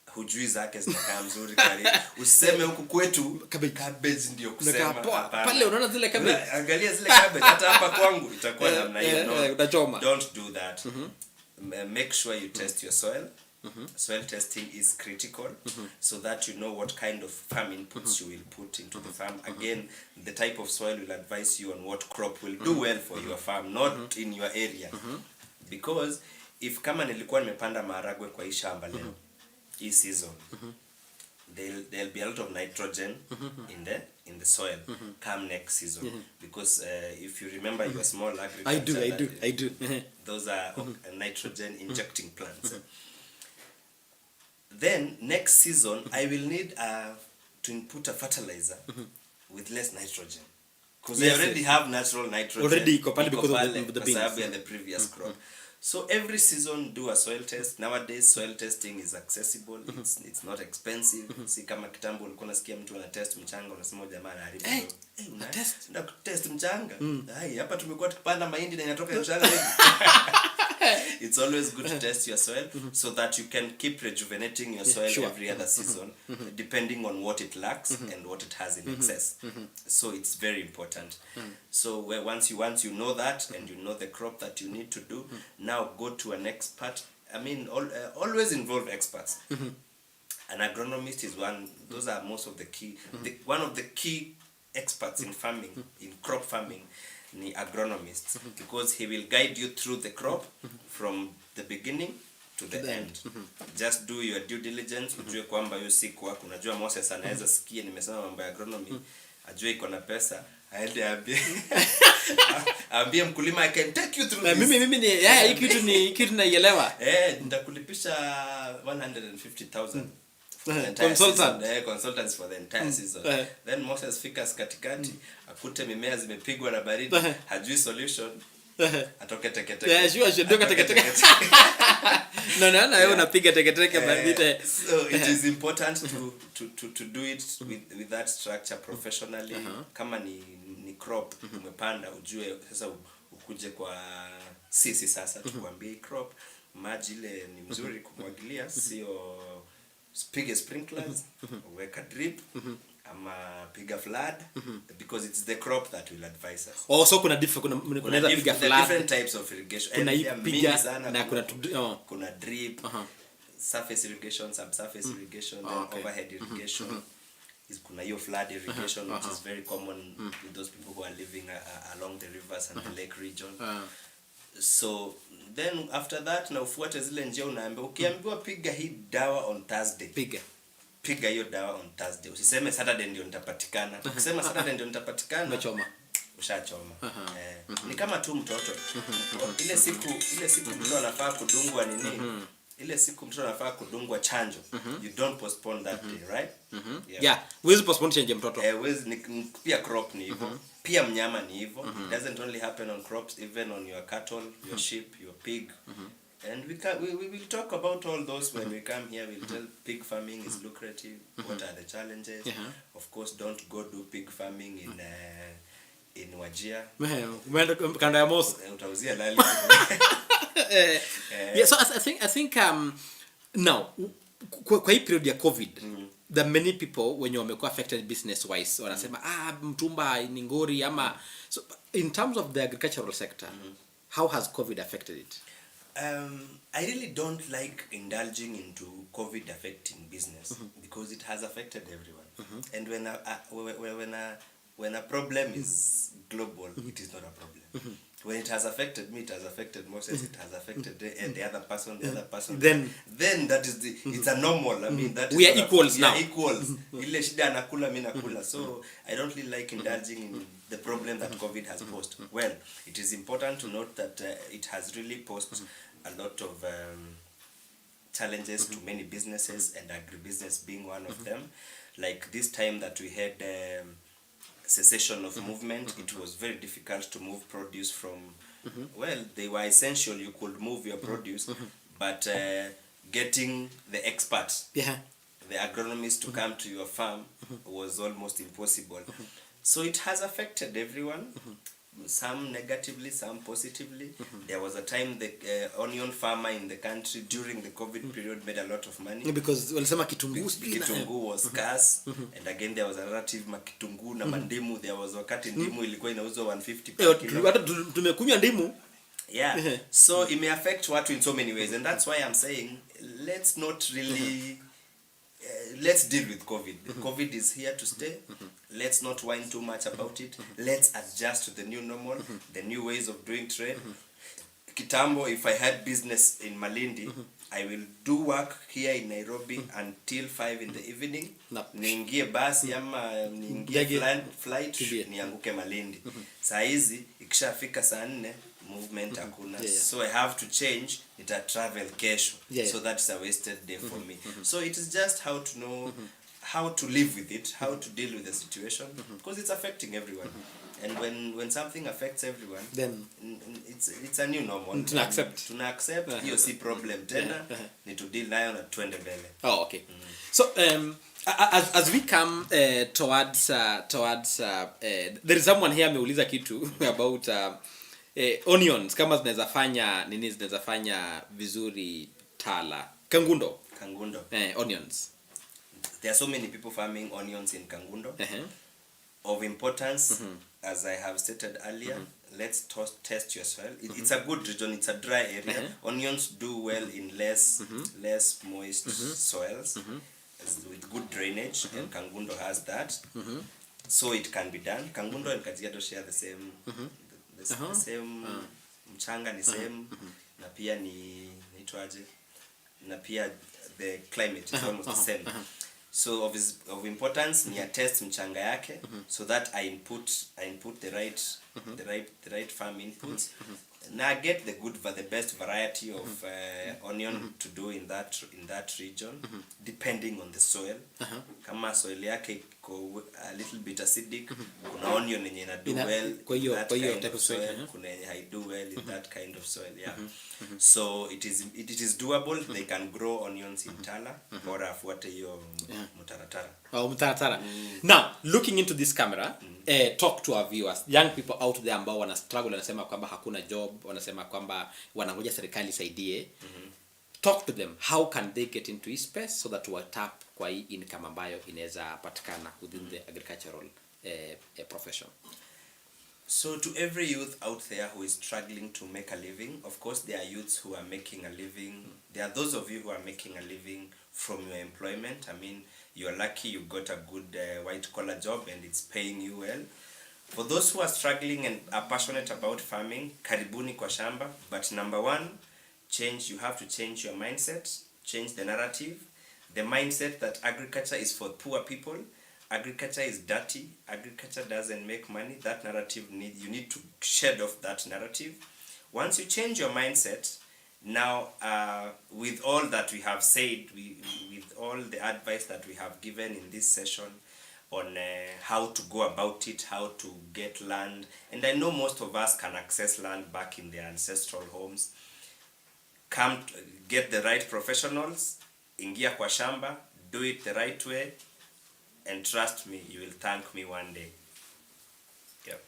hujui zake zinakaa mzuri kali, useme huku kwetu cabbage ndio kusema pale unaona zile cabbage, angalia zile cabbage, hata hapa kwangu itakuwa namna hiyo. Utachoma. Don't do that. Make sure you test your soil. Soil testing is critical, so that you know what kind of farm inputs you will put into the farm. Again, the type of soil will advise you on what crop will do well for your farm, not in your area. Because if kama nilikuwa nimepanda maharagwe kwa hii shamba leo, hii season, there'll be a lot of nitrogen in the soil come next season. Because if you remember your small agriculture, I do. Those are nitrogen injecting plants. Then next season I will need to input a fertilizer with less nitrogen, because I already have natural nitrogen already because of the beans, the previous crop. So every season do a soil test. Nowadays soil testing is accessible. It's not expensive. Si kama kitambo ulikuwa unasikia mtu ana test mchanga unasema jamaa anaharibu. Una test mchanga. Hapa tumekuwa tukipanda mahindi na inatoka mchanga hivi. It's always good to test your soil so that you can keep rejuvenating your soil every other season, depending on what it lacks and what it has in excess. So it's very important. So once you know that and you know the crop that you need to do, now go to an expert. Always involve experts. An agronomist is one. Those are most of the key. One of the key experts in farming, in crop farming, ni agronomist, because he will guide you through the crop from the beginning to the end. Just do your due diligence. Ujue kwamba hiyo siku wako unajua Moses anaweza sikia nimesema mambo ya agronomy, ajue iko na pesa, aende ambie mkulima I can take you through this. Mimi ni kitu naielewa. Nitakulipisha 150,000 consultants for the entire season. Then Moses fikas katikati akute mimea zimepigwa na baridi, hajui solution, atoke Teketeke. Yeah, sure, doka Teketeke. No, wewe unapiga Teketeke bandite. So it is important to do it with that structure professionally. Kama ni crop umepanda, ujue sasa ukuje kwa sisi sasa tukwambie crop maji ile ni mzuri kumwagilia, sio piga sprinklers, weka drip ama piga flood, because it's the crop that will advise us. Also kuna piga flood, different types of irrigation. Kuna piga na kuna drip, surface irrigation, subsurface irrigation, then overhead irrigation. Is kuna hiyo flood irrigation, which is very common with those people who are living along the rivers and the lake region. So then after that na ufuate zile njia unaambiwa, ukiambiwa piga hii dawa on Thursday, piga hiyo dawa on Thursday. Usiseme Saturday ndio nitapatikana. Ukisema Saturday ndio nitapatikana, umechoma. Ushachoma. Ni kama tu mtoto. Ile siku mtoto anafaa kudungwa nini? Ile siku mtoto anafaa kudungwa chanjo. You don't postpone that day, right? Yeah. Huwezi postpone chanjo mtoto. Pia crop ni hivyo. Pia mnyama ni hivyo. It doesn't only happen on crops, even on your cattle, your sheep, your pig. And we will talk about all those when we come here. We'll tell pig farming is lucrative. What are the challenges? Of course, don't go do pig farming in Wajir. Kanda ya Mos. Utauzia lali. Yeah, so I think now kwa hii period ya COVID, there are many people when wamekuwa affected business wise wanasema mtumba ni ngori ama, so in terms of the agricultural sector, how has COVID affected it? I really don't like indulging into COVID affecting business because it has affected everyone. And when a problem is global, it is not a problem. When it has affected me, it has affected Moses, it has affected the other person, then that is it's a normal. I mean, that we are equals now. We are equals. Ile shida anakula mimi nakula. So I don't really like indulging in the problem that COVID has posed. Well, it is important to note that it has really posed a lot of challenges to many businesses, and agribusiness being one of them. Like this time that we had cessation of movement, it was very difficult to move produce from, well, they were essential, you could move your produce, but getting the experts, the agronomists to come to your farm was almost impossible. So it has affected everyone. Some negatively, some positively. There was a time the onion farmer in the country during the COVID period made a lot of money because walisema kitunguu was scarce, and again there was a narrative kitunguu na mandimu. There was wakati ndimu ilikuwa inauzwa 150 per kilo. Hata tumekunywa ndimu. Yeah. So it may affect watu in so many ways, and that's why I'm saying let's not really let's deal with COVID. COVID is here to stay. Let's not whine too much about it. Let's adjust to the new normal, the new ways of doing trade. Kitambo, if I had business in Malindi, I will do work here in Nairobi until 5 in the evening. Niingie basi ama niingie flight nianguke Malindi. Saa hizi ikishafika saa 4 movement hakuna. So I have to change, nita travel kesho. So that's a wasted day for me. So it is just how to know how to live with it, how to deal with the situation, because it's affecting everyone. And when something affects everyone, then it's a new normal. Tuna accept hiyo si problem tena, ni to deal nayo na twende mbele. Oh, okay. So as we come towards there is someone here ameuliza kitu about onions, kama zinaweza fanya vizuri Tala, Kangundo. Onions. There are so many people farming onions in Kangundo. Of importance, as I have stated earlier, let's test your soil. It's a good region, it's a dry area. Onions do well in less moist soils with good drainage, and Kangundo has that. So it can be done. Kangundo and Kajiado share the same mchanga ni same, na pia ni naitwaje, na pia the climate is almost the same. So of importance ni test mchanga yake, so that I input the right farm inputs, and I get the best variety of onion to do in that region, depending on the soil. Kama soil yake a little bit acidic. Kuna onion yenye ina do well kwa hiyo type of soil, kuna yenye hai do well in that kind of soil, yeah. So it is doable. They can grow onions in Tala or afuate hiyo mtaratara. Oh, mtaratara. Now, looking into this camera, talk to our viewers, young people out there ambao wana struggle, wanasema kwamba hakuna job, wanasema kwamba wanangoja serikali isaidie. Talk to them. How can they get into this space so that we tap kwa hii income ambayo inaweza patikana within the agricultural profession? So to every youth out there who is struggling to make a living, of course there are youths who are making a living. There are those of you who are making a living from your employment. I mean, you are lucky you got a good white collar job and it's paying you well. For those who are struggling and are passionate about farming, karibuni kwa shamba. But number one, you have to change your mindset, change the narrative. The mindset that agriculture is for poor people, agriculture is dirty, agriculture doesn't make money. That narrative you need to shed off that narrative. Once you change your mindset, now with all that we have said, with all the advice that we have given in this session on how to go about it, how to get land, and I know most of us can access land back in their ancestral homes. Come get the right professionals, ingia kwa shamba, do it the right way, and trust me, you will thank me one day. Yep.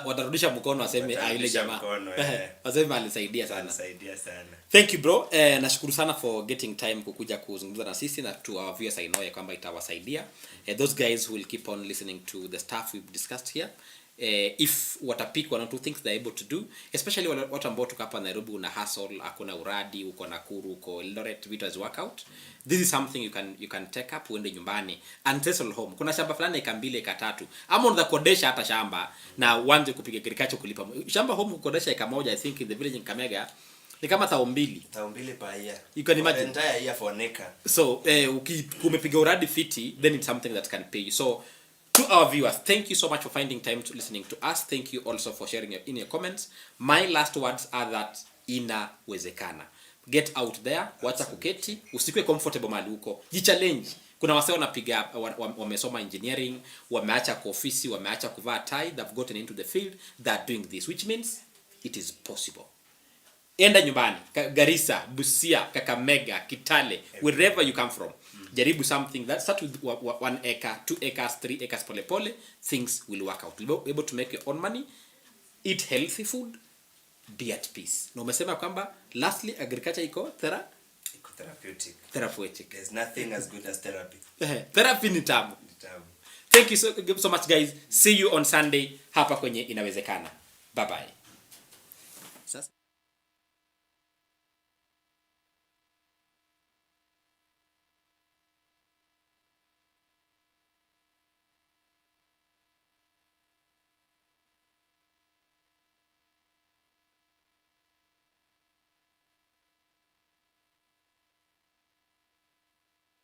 Watarudisha mkono waseme ile jamaa. Waseme alisaidia sana. Alisaidia sana. Thank you bro. Nashukuru sana for getting time kukuja kuzungumza na sisi, na to our viewers I know ya kwamba itawasaidia. Those guys who will keep on listening to the stuff we've discussed here. If watapik one or two things they're able to do, especially watu ambao tuko hapa Nairobi, una hustle, hakuna uradi, uko Nakuru, uko Eldoret, vitu as workout, this is something you can take up uende nyumbani, ancestral home. Kuna shamba fulani eka 2 eka 3 ama unaweza kodesha hata shamba na uanze kupiga agriculture kulipa shamba home. Kodesha eka 1 I think in the village in Kamega ni kama 2,000 per year. You can imagine entire year for an acre. So ukipiga uradi fiti, then it's something that can pay you. So to our viewers, thank you so much for finding time to listening to us. Thank you also for sharing in your comments. My last words are that inawezekana. Get out there, wacha kuketi, usikue comfortable mahali uko. Jichallenge. Kuna wase wanapiga wamesoma engineering, wameacha kwa ofisi, wameacha kuvaa tie, they've gotten into the field, they're doing this, which means it is possible. Enda nyumbani, Garissa, Busia, Kakamega, Kitale, wherever you come from. Jaribu something that start with 1 acre, 2 acres, 3 acres, pole pole, things will work out. You'll be able to make your own money, eat healthy food, be at peace. Na umesema kwamba lastly agriculture iko therapeutic. There's nothing as good as therapy. Therapy ni tamu. Thank you so much guys. See you on Sunday hapa kwenye Inawezekana. Bye bye.